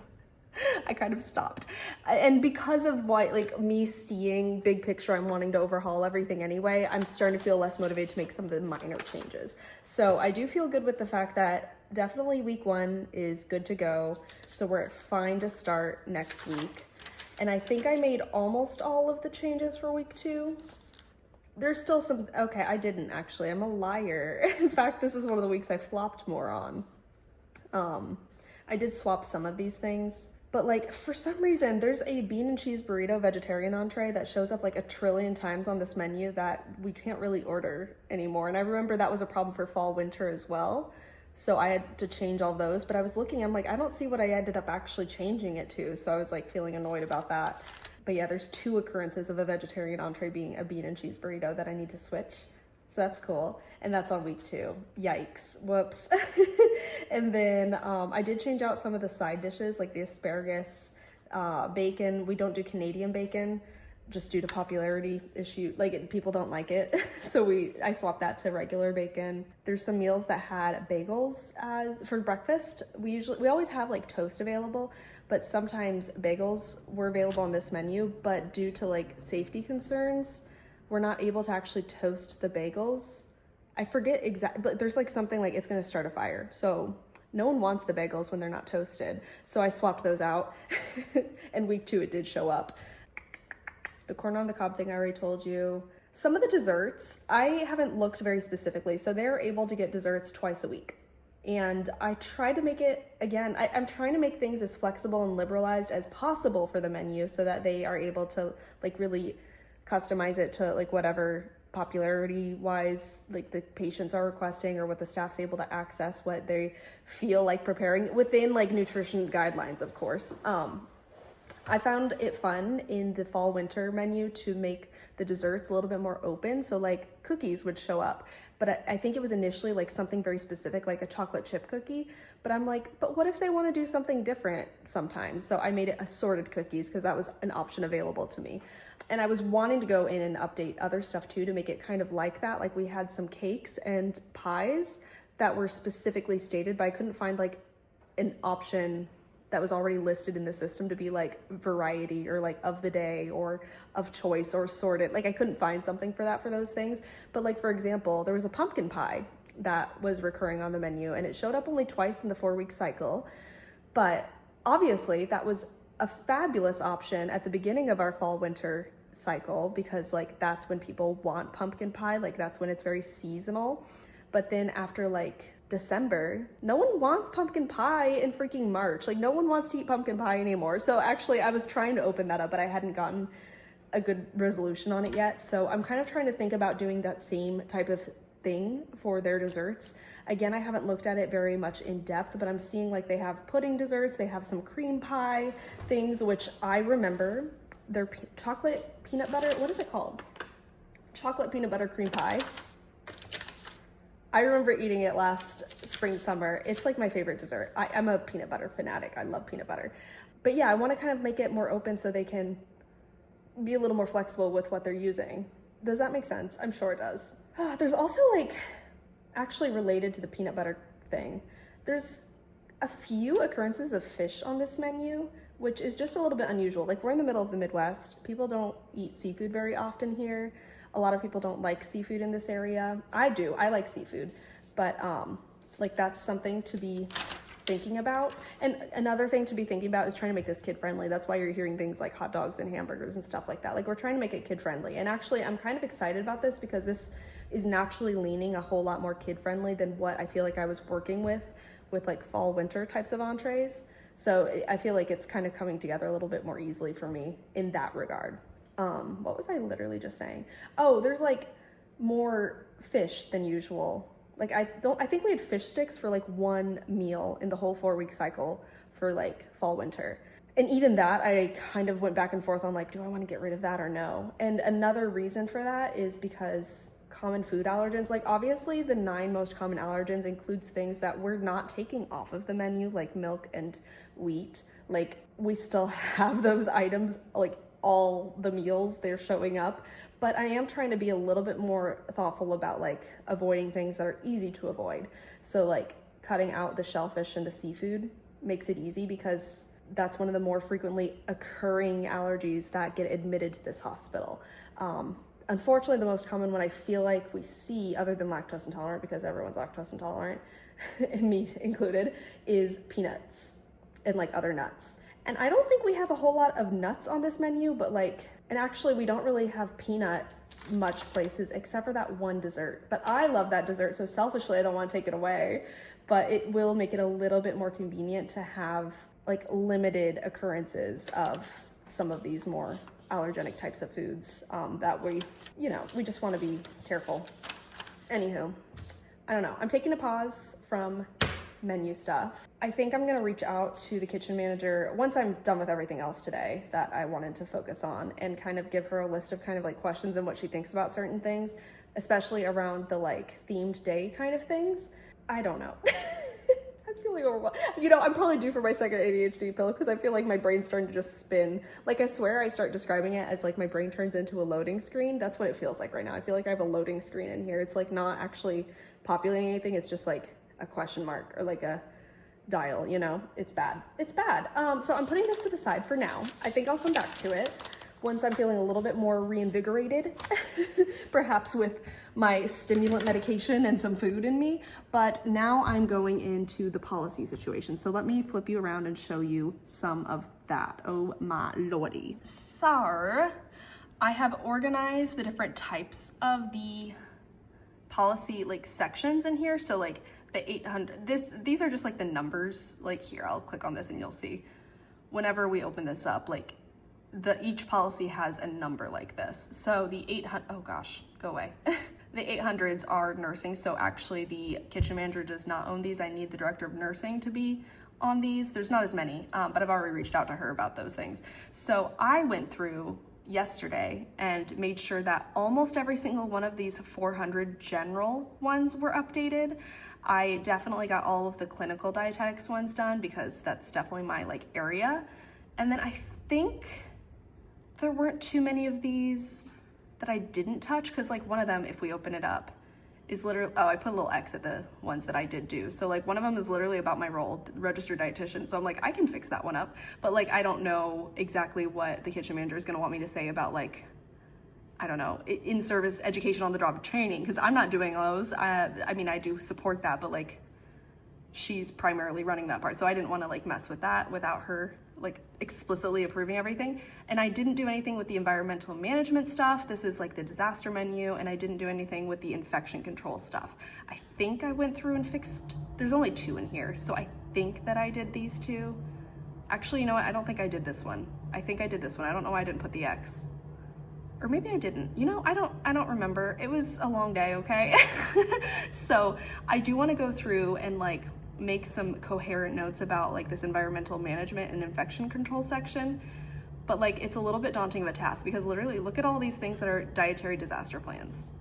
I kind of stopped. And because of what, like me seeing big picture, I'm wanting to overhaul everything anyway, I'm starting to feel less motivated to make some of the minor changes. So I do feel good with the fact that definitely week 1 is good to go. So we're fine to start next week. And I think I made almost all of the changes for week 2. There's still some, okay, I didn't actually, I'm a liar. In fact, this is one of the weeks I flopped more on. I did swap some of these things. But like, for some reason, there's a bean and cheese burrito vegetarian entree that shows up like a trillion times on this menu that we can't really order anymore. And I remember that was a problem for fall, winter as well. So I had to change all those, but I was looking, I'm like, I don't see what I ended up actually changing it to. So I was like feeling annoyed about that. But yeah, there's 2 occurrences of a vegetarian entree being a bean and cheese burrito that I need to switch. So that's cool. And that's on week 2. Yikes. Whoops. And then I did change out some of the side dishes, like the asparagus, bacon. We don't do Canadian bacon just due to popularity issue. Like people don't like it. So I swapped that to regular bacon. There's some meals that had bagels as for breakfast. We always have like toast available, but sometimes bagels were available on this menu, but due to like safety concerns, we're not able to actually toast the bagels. I forget exactly, but there's like something like it's gonna start a fire. So no one wants the bagels when they're not toasted. So I swapped those out. And week 2, it did show up. The corn on the cob thing I already told you. Some of the desserts, I haven't looked very specifically. So they're able to get desserts twice a week. And I try to make it, again, I'm trying to make things as flexible and liberalized as possible for the menu so that they are able to like really customize it to like whatever popularity wise like the patients are requesting, or what the staff's able to access, what they feel like preparing within like nutrition guidelines, of course. I found it fun in the fall winter menu to make the desserts a little bit more open. So like cookies would show up, but I think it was initially like something very specific, like a chocolate chip cookie. But I'm like, but what if they want to do something different sometimes? So I made it assorted cookies because that was an option available to me. And I was wanting to go in and update other stuff too to make it kind of like that. Like we had some cakes and pies that were specifically stated, but I couldn't find like an option that was already listed in the system to be like variety or like of the day or of choice or sorted. Like I couldn't find something for that for those things. But like, for example, there was a pumpkin pie that was recurring on the menu and it showed up only twice in the 4-week cycle. But obviously that was a fabulous option at the beginning of our fall winter cycle, because like that's when people want pumpkin pie, like that's when it's very seasonal. But then after like December, no one wants pumpkin pie in freaking March. Like no one wants to eat pumpkin pie anymore. So actually I was trying to open that up, but I hadn't gotten a good resolution on it yet. So I'm kind of trying to think about doing that same type of thing for their desserts. Again, I haven't looked at it very much in depth, but I'm seeing like they have pudding desserts, they have some cream pie things, which I remember their chocolate peanut butter, what is it called? Chocolate peanut butter cream pie. I remember eating it last spring, summer. It's like my favorite dessert. I'm a peanut butter fanatic. I love peanut butter. But yeah, I want to kind of make it more open so they can be a little more flexible with what they're using. Does that make sense? I'm sure it does. There's also like, actually related to the peanut butter thing, there's a few occurrences of fish on this menu, which is just a little bit unusual. Like we're in the middle of the Midwest. People don't eat seafood very often here. A lot of people don't like seafood in this area. I do, I like seafood, but like that's something to be thinking about. And another thing to be thinking about is trying to make this kid friendly. That's why you're hearing things like hot dogs and hamburgers and stuff like that. Like we're trying to make it kid friendly. And actually I'm kind of excited about this because this is naturally leaning a whole lot more kid friendly than what I feel like I was working with like fall winter types of entrees. So I feel like it's kind of coming together a little bit more easily for me in that regard. What was I literally just saying? Oh, there's like more fish than usual. Like I think we had fish sticks for like one meal in the whole 4-week cycle for like fall winter. And even that, I kind of went back and forth on like, do I want to get rid of that or no? And another reason for that is because common food allergens, like obviously the 9 most common allergens includes things that we're not taking off of the menu, like milk and wheat. Like we still have those items, like all the meals they're showing up, but I am trying to be a little bit more thoughtful about like avoiding things that are easy to avoid. So like cutting out the shellfish and the seafood makes it easy because that's one of the more frequently occurring allergies that get admitted to this hospital. Unfortunately, the most common one I feel like we see, other than lactose intolerant, because everyone's lactose intolerant, and me included, is peanuts and like other nuts. And I don't think we have a whole lot of nuts on this menu, but like, and actually we don't really have peanut much places except for that one dessert. But I love that dessert, so selfishly I don't want to take it away, but it will make it a little bit more convenient to have like limited occurrences of some of these more allergenic types of foods that we just want to be careful. Anywho, I don't know. I'm taking a pause from menu stuff. I think I'm gonna reach out to the kitchen manager once I'm done with everything else today that I wanted to focus on, and kind of give her a list of kind of like questions and what she thinks about certain things, especially around the like themed day kind of things. I don't know. I'm feeling overwhelmed. I'm probably due for my second ADHD pill because I feel like my brain's starting to just spin. Like I swear I start describing it as like my brain turns into a loading screen. That's what it feels like right now. I feel like I have a loading screen in here. It's like not actually populating anything. It's just like a question mark or like a dial, it's bad. It's bad. So I'm putting this to the side for now. I think I'll come back to it once I'm feeling a little bit more reinvigorated, perhaps with my stimulant medication and some food in me. But now I'm going into the policy situation. So let me flip you around and show you some of that. Oh my lordy. So I have organized the different types of the policy like sections in here. So like the 800, these are just like the numbers. Like here, I'll click on this and you'll see whenever we open this up, like each policy has a number like this. So the 800, oh gosh, go away. The 800s are nursing. So actually the kitchen manager does not own these. I need the director of nursing to be on these. There's not as many, but I've already reached out to her about those things. So I went through yesterday and made sure that almost every single one of these 400 general ones were updated. I definitely got all of the clinical dietetics ones done because that's definitely my like area. And then I think there weren't too many of these that I didn't touch, because like one of them, if we open it up, is literally, oh, I put a little X at the ones that I did do. So like one of them is literally about my role, registered dietitian. So I'm like, I can fix that one up. But like, I don't know exactly what the kitchen manager is gonna want me to say about like, I don't know, in-service education on the job training, because I'm not doing those. I mean, I do support that, but like she's primarily running that part. So I didn't want to like mess with that without her like explicitly approving everything. And I didn't do anything with the environmental management stuff. This is like the disaster menu, and I didn't do anything with the infection control stuff. I think I went through and fixed, there's only 2 in here, so I think that I did these 2. Actually, you know what? I don't think I did this one. I think I did this one. I don't know why I didn't put the X. Or maybe I didn't. You know, I don't remember. It was a long day, okay? So I do want to go through and like make some coherent notes about like this environmental management and infection control section. But like, it's a little bit daunting of a task because literally look at all these things that are dietary disaster plans.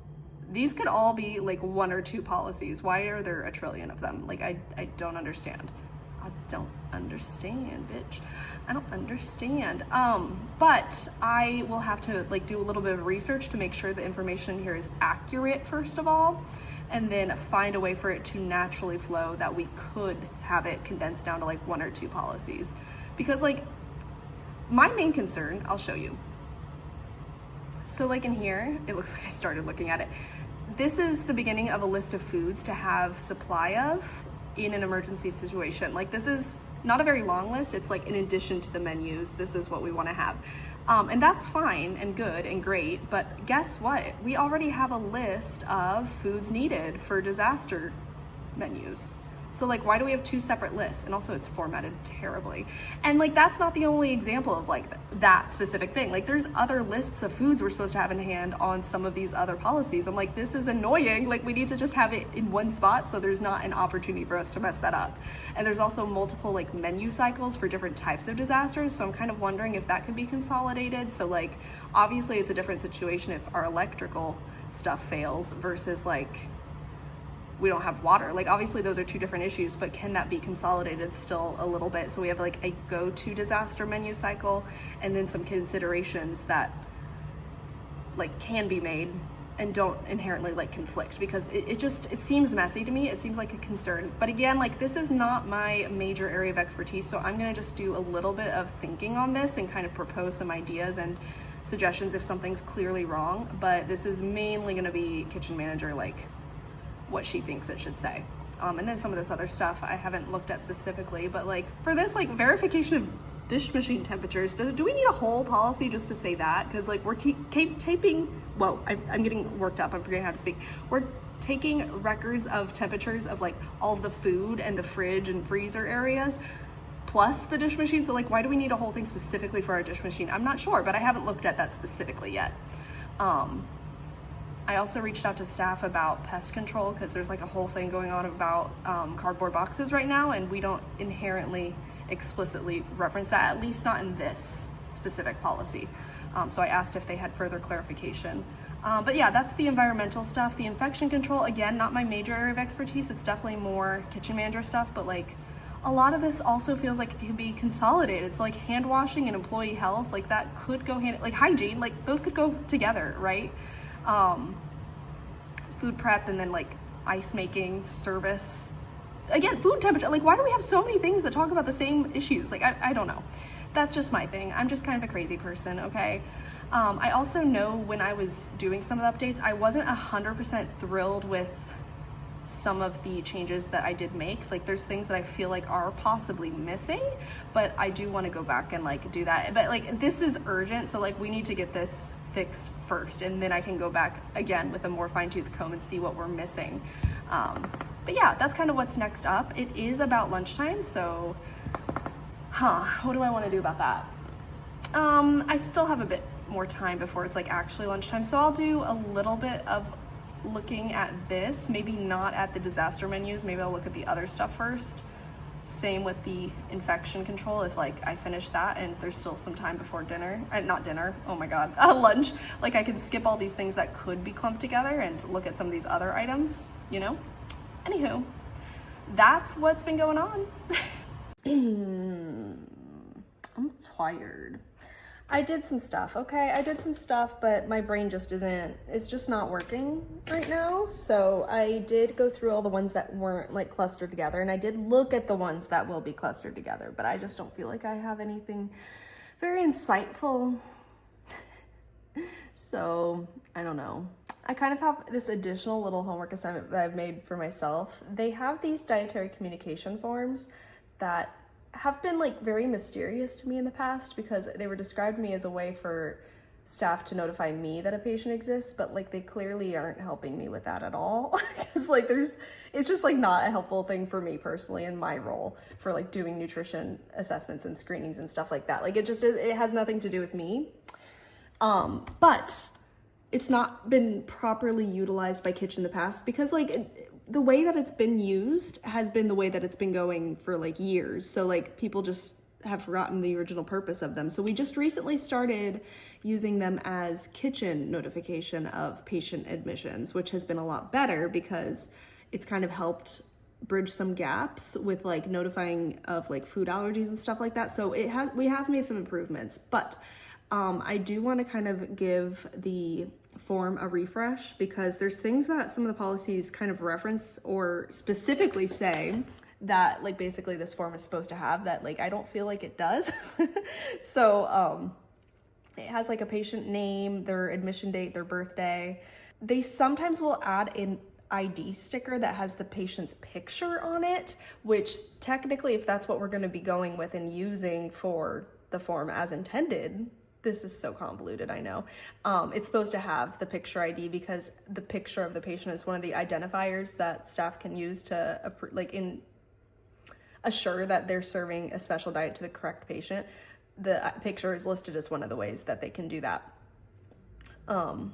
These could all be like 1 or 2 policies. Why are there a trillion of them? Like, I don't understand. I don't understand, bitch. I don't understand. But I will have to like do a little bit of research to make sure the information here is accurate, first of all, and then find a way for it to naturally flow that we could have it condensed down to like 1 or 2 policies. Because like, my main concern, I'll show you. So like in here, it looks like I started looking at it. This is the beginning of a list of foods to have supply of in an emergency situation. Like, this is not a very long list. It's like in addition to the menus, this is what we want to have. And that's fine and good and great, but guess what? We already have a list of foods needed for disaster menus. So like, why do we have 2 separate lists? And also it's formatted terribly. And like, that's not the only example of like that specific thing. Like, there's other lists of foods we're supposed to have in hand on some of these other policies. I'm like, this is annoying. Like, we need to just have it in one spot so there's not an opportunity for us to mess that up. And there's also multiple like menu cycles for different types of disasters. So I'm kind of wondering if that could be consolidated. So like, obviously it's a different situation if our electrical stuff fails versus like, we don't have water. Like, obviously those are 2 different issues, but can that be consolidated still a little bit? So we have like a go-to disaster menu cycle and then some considerations that like can be made and don't inherently like conflict, because it seems messy to me. It seems like a concern. But again, like, this is not my major area of expertise. So I'm gonna just do a little bit of thinking on this and kind of propose some ideas and suggestions if something's clearly wrong. But this is mainly gonna be kitchen manager, like, what she thinks it should say. And then some of this other stuff I haven't looked at specifically, but like for this, like verification of dish machine temperatures, do we need a whole policy just to say that? Because like we're taping, whoa, I'm getting worked up, I'm forgetting how to speak. We're taking records of temperatures of like all of the food and the fridge and freezer areas, plus the dish machine. So like, why do we need a whole thing specifically for our dish machine? I'm not sure, but I haven't looked at that specifically yet. I also reached out to staff about pest control because there's like a whole thing going on about cardboard boxes right now, and we don't inherently explicitly reference that, at least not in this specific policy. So I asked if they had further clarification. But yeah, that's the environmental stuff. The infection control, again, not my major area of expertise. It's definitely more kitchen manager stuff, but like a lot of this also feels like it can be consolidated. So like hand washing and employee health, like that could go hand, like hygiene, like those could go together, right? Food prep, and then like ice making, service, again, food temperature. Like, why do we have so many things that talk about the same issues? Like, I don't know. That's just my thing. I'm just kind of a crazy person, okay? I also know when I was doing some of the updates, I wasn't 100% thrilled with some of the changes that I did make. Like, there's things that I feel like are possibly missing, but I do want to go back and like do that. But like, this is urgent, so like we need to get this fixed first, and then I can go back again with a more fine-tooth comb and see what we're missing. But yeah, that's kind of what's next up. It is about lunchtime, so what do I want to do about that? I still have a bit more time before it's like actually lunchtime, so I'll do a little bit of looking at this, maybe not at the disaster menus, maybe I'll look at the other stuff first. Same with the infection control, if like I finish that and there's still some time before dinner, not dinner, oh my god, lunch, like I can skip all these things that could be clumped together and look at some of these other items, you know? Anywho, that's what's been going on. I'm tired. I did some stuff, okay? I did some stuff, but my brain just it's just not working right now. So I did go through all the ones that weren't like clustered together, and I did look at the ones that will be clustered together, but I just don't feel like I have anything very insightful. So I don't know. I kind of have this additional little homework assignment that I've made for myself. They have these dietary communication forms that have been like very mysterious to me in the past because they were described to me as a way for staff to notify me that a patient exists, but like they clearly aren't helping me with that at all. Because like it's just like not a helpful thing for me personally in my role for like doing nutrition assessments and screenings and stuff like that. Like it has nothing to do with me. But it's not been properly utilized by Kitchen in the past because like the way that it's been used has been the way that it's been going for like years. So like people just have forgotten the original purpose of them. So we just recently started using them as kitchen notification of patient admissions, which has been a lot better because it's kind of helped bridge some gaps with like notifying of like food allergies and stuff like that. So we have made some improvements, but I do want to kind of give the form a refresh because there's things that some of the policies kind of reference or specifically say that like basically this form is supposed to have that like I don't feel like it does. So it has like a patient name, their admission date, their birthday. They sometimes will add an ID sticker that has the patient's picture on it, which technically if that's what we're going to be going with and using for the form as intended, this is so convoluted, I know. It's supposed to have the picture ID because the picture of the patient is one of the identifiers that staff can use to assure that they're serving a special diet to the correct patient. The picture is listed as one of the ways that they can do that. I'm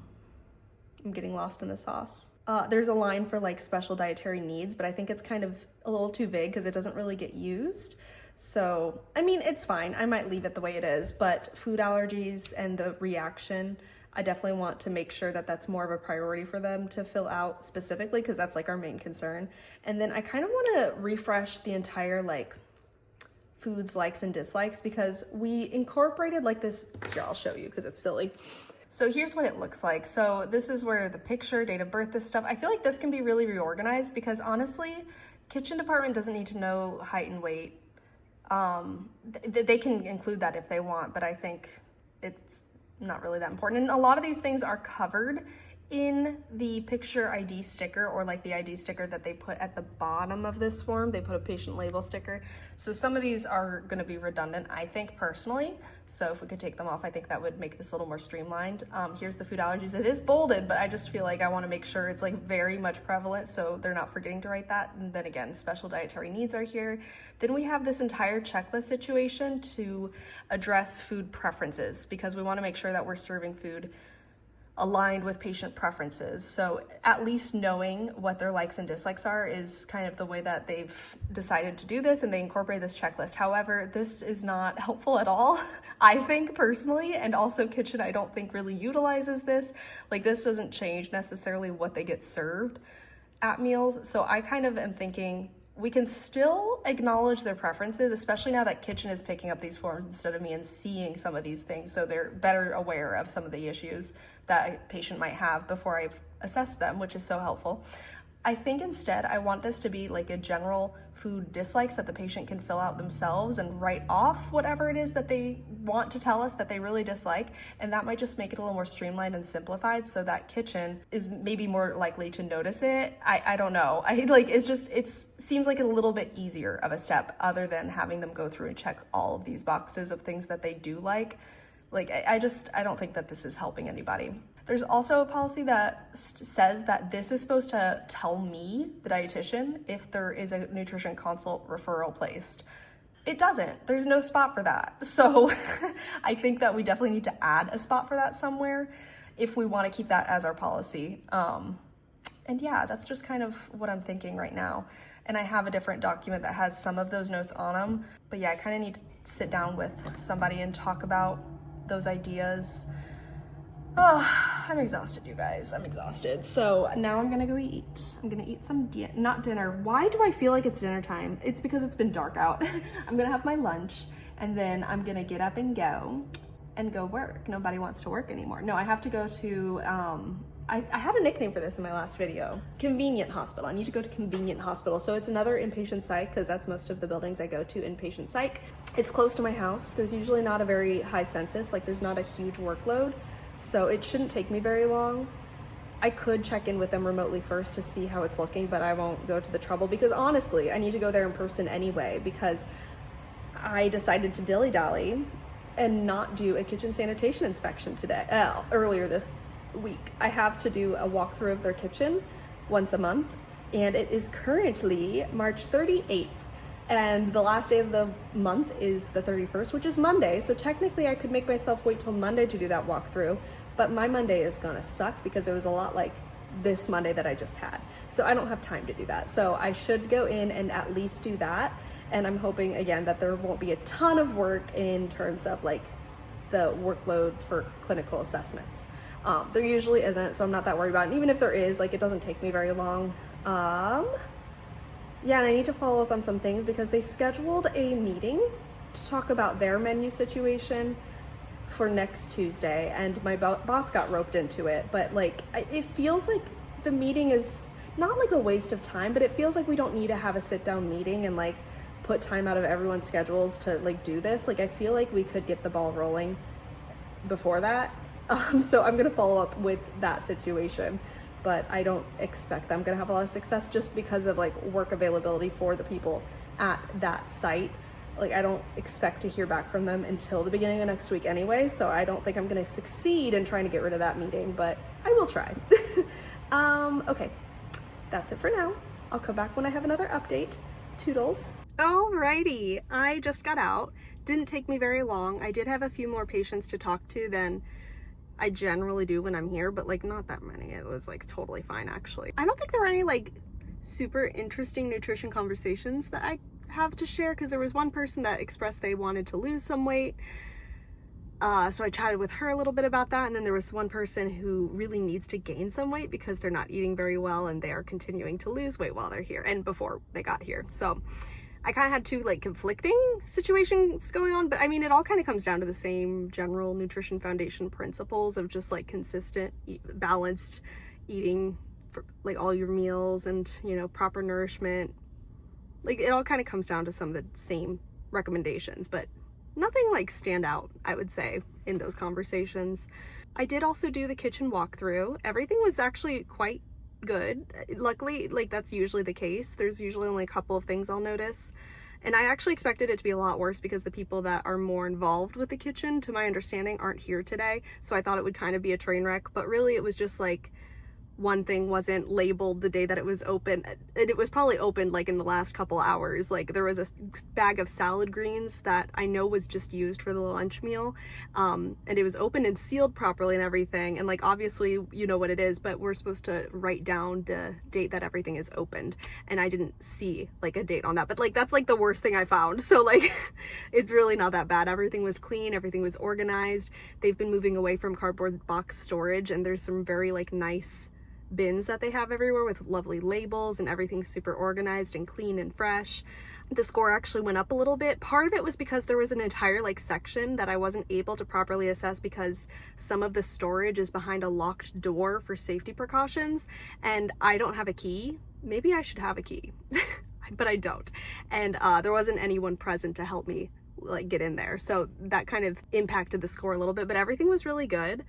getting lost in the sauce. There's a line for like special dietary needs, but I think it's kind of a little too vague because it doesn't really get used. So, I mean, it's fine. I might leave it the way it is, but food allergies and the reaction, I definitely want to make sure that that's more of a priority for them to fill out specifically because that's like our main concern. And then I kind of want to refresh the entire like foods likes and dislikes because we incorporated like this, here I'll show you because it's silly. So here's what it looks like. So this is where the picture, date of birth, this stuff, I feel like this can be really reorganized because honestly, kitchen department doesn't need to know height and weight. They can include that if they want, but I think it's not really that important. And a lot of these things are covered in the picture ID sticker or like the ID sticker that they put at the bottom of this form. They put a patient label sticker. So some of these are going to be redundant, I think personally. So if we could take them off, I think that would make this a little more streamlined. Here's the food allergies. It is bolded, but I just feel like I want to make sure it's like very much prevalent so they're not forgetting to write that. And then again, special dietary needs are here. Then we have this entire checklist situation to address food preferences because we want to make sure that we're serving food aligned with patient preferences. So at least knowing what their likes and dislikes are is kind of the way that they've decided to do this, and they incorporate this checklist. However, this is not helpful at all, I think personally, and also Kitchen I don't think really utilizes this. Like this doesn't change necessarily what they get served at meals. So I kind of am thinking we can still acknowledge their preferences, especially now that Kitchen is picking up these forms instead of me and seeing some of these things. So they're better aware of some of the issues that a patient might have before I've assessed them, which is so helpful. I think instead I want this to be like a general food dislikes that the patient can fill out themselves and write off whatever it is that they want to tell us that they really dislike. And that might just make it a little more streamlined and simplified so that Kitchen is maybe more likely to notice it. I don't know. It seems like a little bit easier of a step other than having them go through and check all of these boxes of things that they do like. I don't think that this is helping anybody. There's also a policy that says that this is supposed to tell me, the dietitian, if there is a nutrition consult referral placed. It doesn't. There's no spot for that. So I think that we definitely need to add a spot for that somewhere if we want to keep that as our policy. And yeah, that's just kind of what I'm thinking right now. And I have a different document that has some of those notes on them. But yeah, I kind of need to sit down with somebody and talk about those ideas. Oh, I'm exhausted, you guys. I'm exhausted. So now I'm gonna go eat. I'm gonna eat some, not dinner. Why do I feel like it's dinner time? It's because it's been dark out. I'm gonna have my lunch and then I'm gonna get up and go work. Nobody wants to work anymore. No, I have to go to, I had a nickname for this in my last video. Convenient hospital. I need to go to convenient hospital. So it's another inpatient psych because that's most of the buildings I go to, inpatient psych. It's close to my house. There's usually not a very high census. Like there's not a huge workload. So it shouldn't take me very long. I could check in with them remotely first to see how it's looking, but I won't go to the trouble because honestly, I need to go there in person anyway because I decided to dilly-dally and not do a kitchen sanitation inspection today, earlier this week. I have to do a walkthrough of their kitchen once a month, and it is currently March 38th. And the last day of the month is the 31st, which is Monday. So technically I could make myself wait till Monday to do that walkthrough, but my Monday is gonna suck because it was a lot like this Monday that I just had. So I don't have time to do that. So I should go in and at least do that. And I'm hoping again that there won't be a ton of work in terms of like the workload for clinical assessments. There usually isn't, so I'm not that worried about it. And even if there is, like, it doesn't take me very long. Yeah, and I need to follow up on some things because they scheduled a meeting to talk about their menu situation for next Tuesday, and my boss got roped into it. But like, it feels like the meeting is not like a waste of time, but it feels like we don't need to have a sit-down meeting and like put time out of everyone's schedules to like do this. Like, I feel like we could get the ball rolling before that. So I'm gonna follow up with that situation, but I don't expect that I'm gonna have a lot of success just because of like work availability for the people at that site. Like, I don't expect to hear back from them until the beginning of next week anyway, so I don't think I'm gonna succeed in trying to get rid of that meeting, but I will try. Okay, that's it for now. I'll come back when I have another update. Toodles. Alrighty, I just got out. Didn't take me very long. I did have a few more patients to talk to than I generally do when I'm here, but like not that many. It was like totally fine actually. I don't think there were any like super interesting nutrition conversations that I have to share, because there was one person that expressed they wanted to lose some weight. So I chatted with her a little bit about that, and then there was one person who really needs to gain some weight because they're not eating very well and they are continuing to lose weight while they're here and before they got here. So I kind of had two like conflicting situations going on, but I mean, it all kind of comes down to the same general nutrition foundation principles of just like consistent, balanced eating for like all your meals and, you know, proper nourishment. Like, it all kind of comes down to some of the same recommendations, but nothing like stand out, I would say, in those conversations. I did also do the kitchen walkthrough. Everything was actually quite good. Luckily, like that's usually the case. There's usually only a couple of things I'll notice. And I actually expected it to be a lot worse because the people that are more involved with the kitchen, to my understanding, aren't here today. So I thought it would kind of be a train wreck, but really it was just like one thing wasn't labeled the day that it was open. It was probably opened like in the last couple hours. Like, there was a bag of salad greens that I know was just used for the lunch meal. And it was opened and sealed properly and everything. And like, obviously you know what it is, but we're supposed to write down the date that everything is opened. And I didn't see like a date on that, but like, that's like the worst thing I found. So like, it's really not that bad. Everything was clean. Everything was organized. They've been moving away from cardboard box storage, and there's some very like nice bins that they have everywhere with lovely labels, and everything's super organized and clean and fresh. The score actually went up a little bit. Part of it was because there was an entire like section that I wasn't able to properly assess because some of the storage is behind a locked door for safety precautions, and I don't have a key. Maybe I should have a key, but I don't. And there wasn't anyone present to help me like get in there, so that kind of impacted the score a little bit, but everything was really good.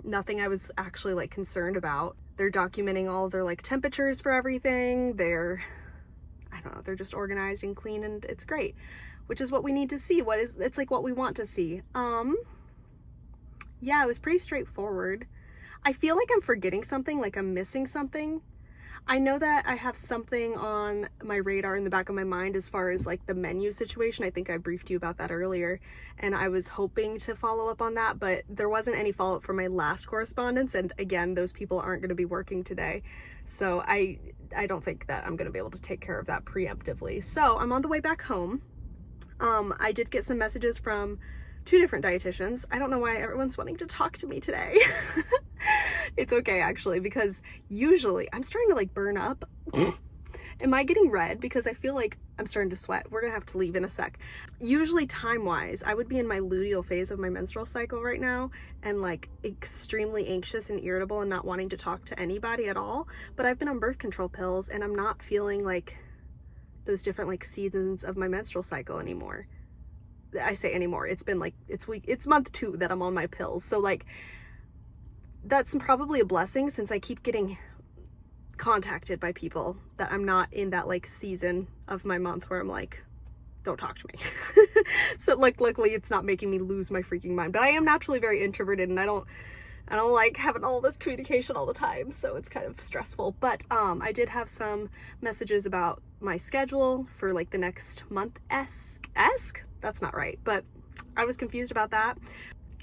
Nothing I was actually like concerned about. They're documenting all of their like temperatures for everything. I don't know, they're just organized and clean, and it's great, which is what we need to see. It's like what we want to see. Yeah, it was pretty straightforward. I feel like I'm forgetting something, like I'm missing something. I know that I have something on my radar in the back of my mind as far as like the menu situation. I think I briefed you about that earlier, and I was hoping to follow up on that, but there wasn't any follow-up from my last correspondence, and again, those people aren't going to be working today, so I don't think that I'm going to be able to take care of that preemptively. So I'm on the way back home. I did get some messages from 2 different dietitians. I don't know why everyone's wanting to talk to me today. It's okay actually, because usually I'm starting to like burn up. Am I getting red? Because I feel like I'm starting to sweat. We're gonna have to leave in a sec. Usually time-wise, I would be in my luteal phase of my menstrual cycle right now, and like extremely anxious and irritable and not wanting to talk to anybody at all. But I've been on birth control pills, and I'm not feeling like those different like seasons of my menstrual cycle anymore. I say anymore. It's been like, it's month 2 that I'm on my pills. So like, that's probably a blessing, since I keep getting contacted by people that I'm not in that like season of my month where I'm like don't talk to me. So like luckily it's not making me lose my freaking mind, but I am naturally very introverted and I don't like having all this communication all the time, so it's kind of stressful. But I did have some messages about my schedule for like the next month esque. That's not right, but I was confused about that.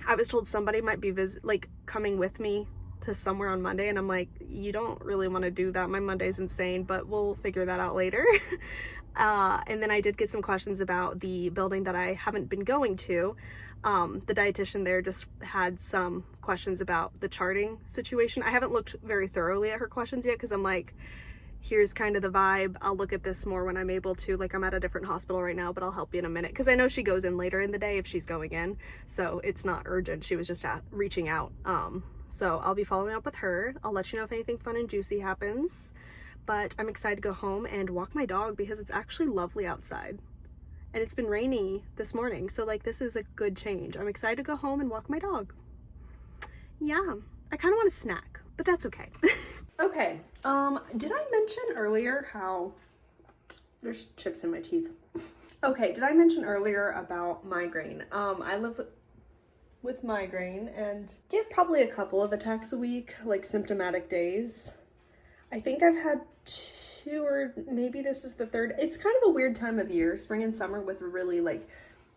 I was told somebody might be coming with me to somewhere on Monday, and I'm like, you don't really want to do that. My Monday's insane, but we'll figure that out later. And then I did get some questions about the building that I haven't been going to. The dietitian there just had some questions about the charting situation. I haven't looked very thoroughly at her questions yet because I'm like, here's kind of the vibe. I'll look at this more when I'm able to. Like, I'm at a different hospital right now, but I'll help you in a minute because I know she goes in later in the day if she's going in, so it's not urgent. She was just reaching out. So I'll be following up with her. I'll let you know if anything fun and juicy happens, but I'm excited to go home and walk my dog because it's actually lovely outside. And it's been rainy this morning, so like this is a good change. I'm excited to go home and walk my dog. Yeah, I kind of want a snack, but that's okay. Okay, did I mention earlier how there's chips in my teeth? Okay, did I mention earlier about migraine? I live with migraine and get probably a couple of attacks a week, like symptomatic days. I think I've had 2 or maybe this is the 3rd. It's kind of a weird time of year, spring and summer, with really like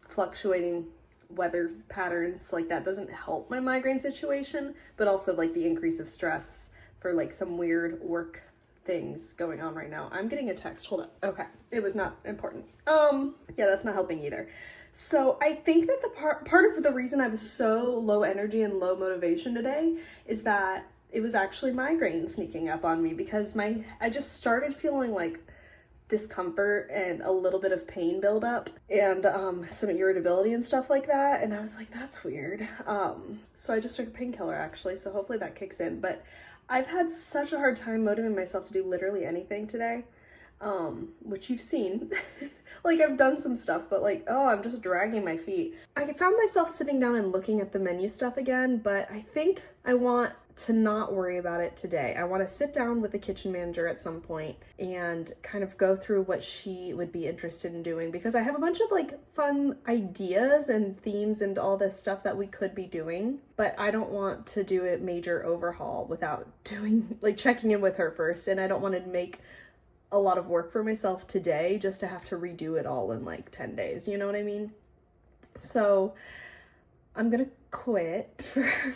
fluctuating weather patterns. Like that doesn't help my migraine situation, but also like the increase of stress for like some weird work things going on right now. I'm getting a text. Hold up. Okay. It was not important. Yeah, that's not helping either. So I think that the part of the reason I was so low energy and low motivation today is that it was actually migraine sneaking up on me because I just started feeling like discomfort and a little bit of pain build up and some irritability and stuff like that, and I was like, that's weird. So I just took a painkiller actually, so hopefully that kicks in. But I've had such a hard time motivating myself to do literally anything today, which you've seen. Like I've done some stuff, but like, oh, I'm just dragging my feet. I found myself sitting down and looking at the menu stuff again, but I think I want to not worry about it today. I want to sit down with the kitchen manager at some point and kind of go through what she would be interested in doing, because I have a bunch of like fun ideas and themes and all this stuff that we could be doing, but I don't want to do a major overhaul without doing like checking in with her first, and I don't want to make a lot of work for myself today just to have to redo it all in like 10 days, you know what I mean? So I'm gonna quit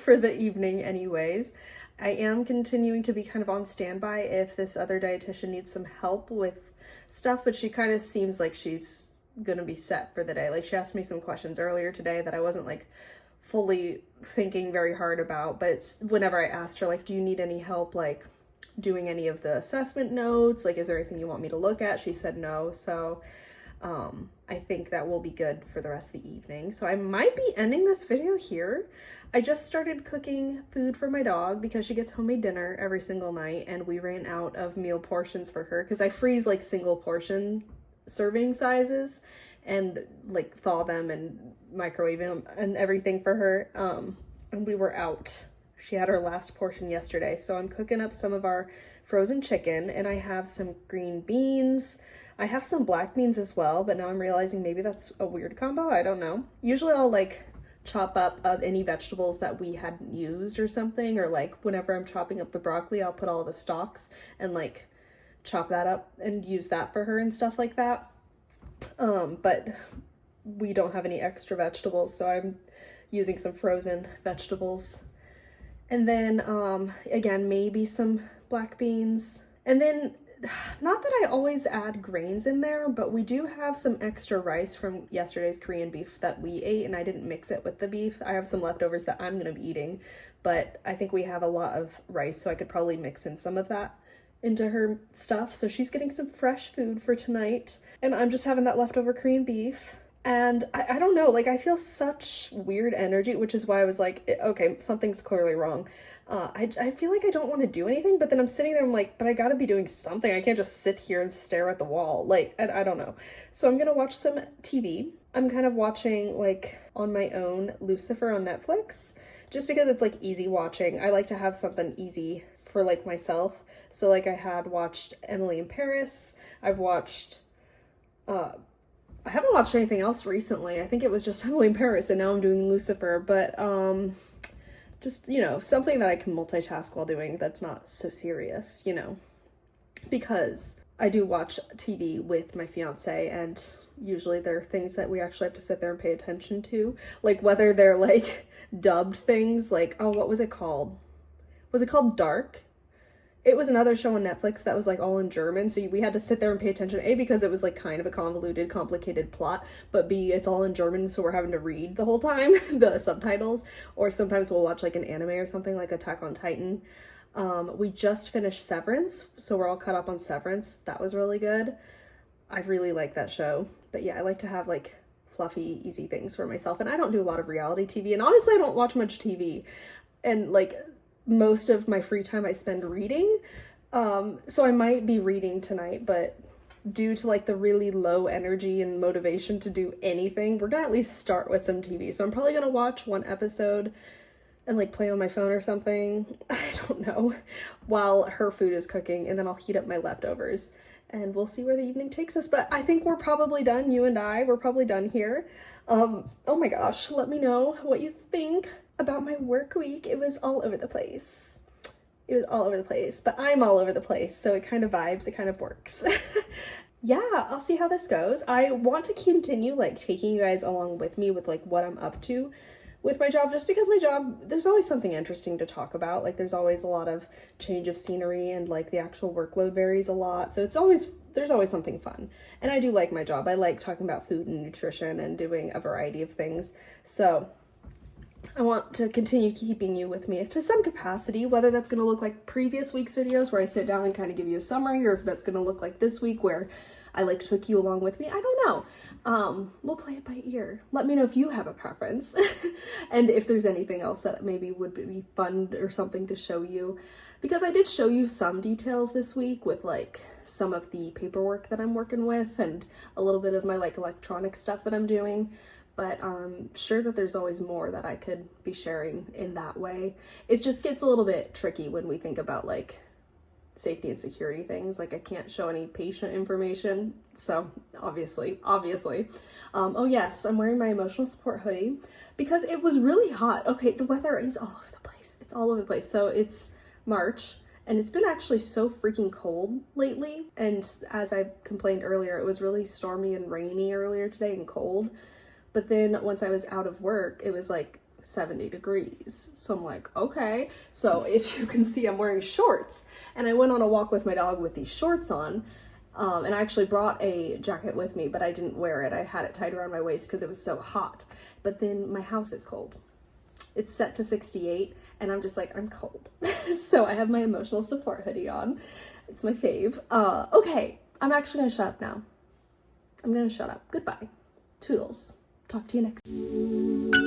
for the evening anyways. I am continuing to be kind of on standby if this other dietitian needs some help with stuff, but she kind of seems like she's gonna be set for the day. Like she asked me some questions earlier today that I wasn't like fully thinking very hard about, but it's whenever I asked her like, do you need any help like doing any of the assessment notes, like is there anything you want me to look at, she said no. So I think that will be good for the rest of the evening. So I might be ending this video here. I just started cooking food for my dog because she gets homemade dinner every single night, and we ran out of meal portions for her because I freeze like single portion serving sizes and like thaw them and microwave them and everything for her. And we were out. She had her last portion yesterday, so I'm cooking up some of our frozen chicken, and I have some green beans. I have some black beans as well, but now I'm realizing maybe that's a weird combo. I don't know. Usually I'll like chop up any vegetables that we hadn't used or something, or like whenever I'm chopping up the broccoli, I'll put all the stalks and like chop that up and use that for her and stuff like that. But we don't have any extra vegetables, so I'm using some frozen vegetables. And then, again, maybe some black beans. And then, not that I always add grains in there, but we do have some extra rice from yesterday's Korean beef that we ate, and I didn't mix it with the beef. I have some leftovers that I'm gonna be eating, but I think we have a lot of rice, so I could probably mix in some of that into her stuff. So she's getting some fresh food for tonight, and I'm just having that leftover Korean beef. And I don't know, like I feel such weird energy, which is why I was like, okay, something's clearly wrong. I feel like I don't want to do anything, but then I'm sitting there, I'm like, but I gotta be doing something. I can't just sit here and stare at the wall. Like, I don't know. So I'm gonna watch some TV. I'm kind of watching like on my own Lucifer on Netflix, just because it's like easy watching. I like to have something easy for like myself. So like I had watched Emily in Paris. I've watched, I haven't watched anything else recently. I think it was just Emily in Paris, and now I'm doing Lucifer, but just, you know, something that I can multitask while doing that's not so serious, you know, because I do watch TV with my fiance, and usually there are things that we actually have to sit there and pay attention to, like whether they're like dubbed things, like, oh, what was it called? Was it called Dark? It was another show on Netflix that was like all in German, so we had to sit there and pay attention, A, because it was like kind of a convoluted, complicated plot, but B, it's all in German, so we're having to read the whole time, the subtitles, or sometimes we'll watch like an anime or something like Attack on Titan. We just finished Severance, so we're all caught up on Severance. That was really good. I really like that show, but yeah, I like to have like fluffy, easy things for myself, and I don't do a lot of reality TV, and honestly, I don't watch much TV, and like, most of my free time I spend reading, so I might be reading tonight, but due to like the really low energy and motivation to do anything, we're gonna at least start with some TV. So I'm probably gonna watch one episode and like play on my phone or something, I don't know, while her food is cooking, and then I'll heat up my leftovers and we'll see where the evening takes us. But I think we're probably done. You and I, we're probably done here. Oh my gosh, let me know what you think about my work week. It was all over the place. It was all over the place, but I'm all over the place, so it kind of vibes, it kind of works. Yeah, I'll see how this goes. I want to continue like taking you guys along with me with like what I'm up to with my job, just because my job, there's always something interesting to talk about. Like there's always a lot of change of scenery, and like the actual workload varies a lot, so there's always something fun. And I do like my job. I like talking about food and nutrition and doing a variety of things, so I want to continue keeping you with me to some capacity, whether that's going to look like previous week's videos where I sit down and kind of give you a summary, or if that's going to look like this week where I like took you along with me. I don't know. We'll play it by ear. Let me know if you have a preference and if there's anything else that maybe would be fun or something to show you, because I did show you some details this week with like some of the paperwork that I'm working with and a little bit of my like electronic stuff that I'm doing. But I'm sure that there's always more that I could be sharing in that way. It just gets a little bit tricky when we think about like safety and security things. Like I can't show any patient information. So obviously. Oh yes, I'm wearing my emotional support hoodie because it was really hot. Okay, the weather is all over the place. It's all over the place. So it's March, and it's been actually so freaking cold lately. And as I complained earlier, it was really stormy and rainy earlier today and cold. But then once I was out of work, it was like 70 degrees. So I'm like, okay. So if you can see, I'm wearing shorts. And I went on a walk with my dog with these shorts on. And I actually brought a jacket with me, but I didn't wear it. I had it tied around my waist because it was so hot. But then my house is cold. It's set to 68, and I'm just like, I'm cold. So I have my emotional support hoodie on. It's my fave. Okay, I'm actually gonna shut up now. I'm gonna shut up. Goodbye. Toodles. Talk to you next.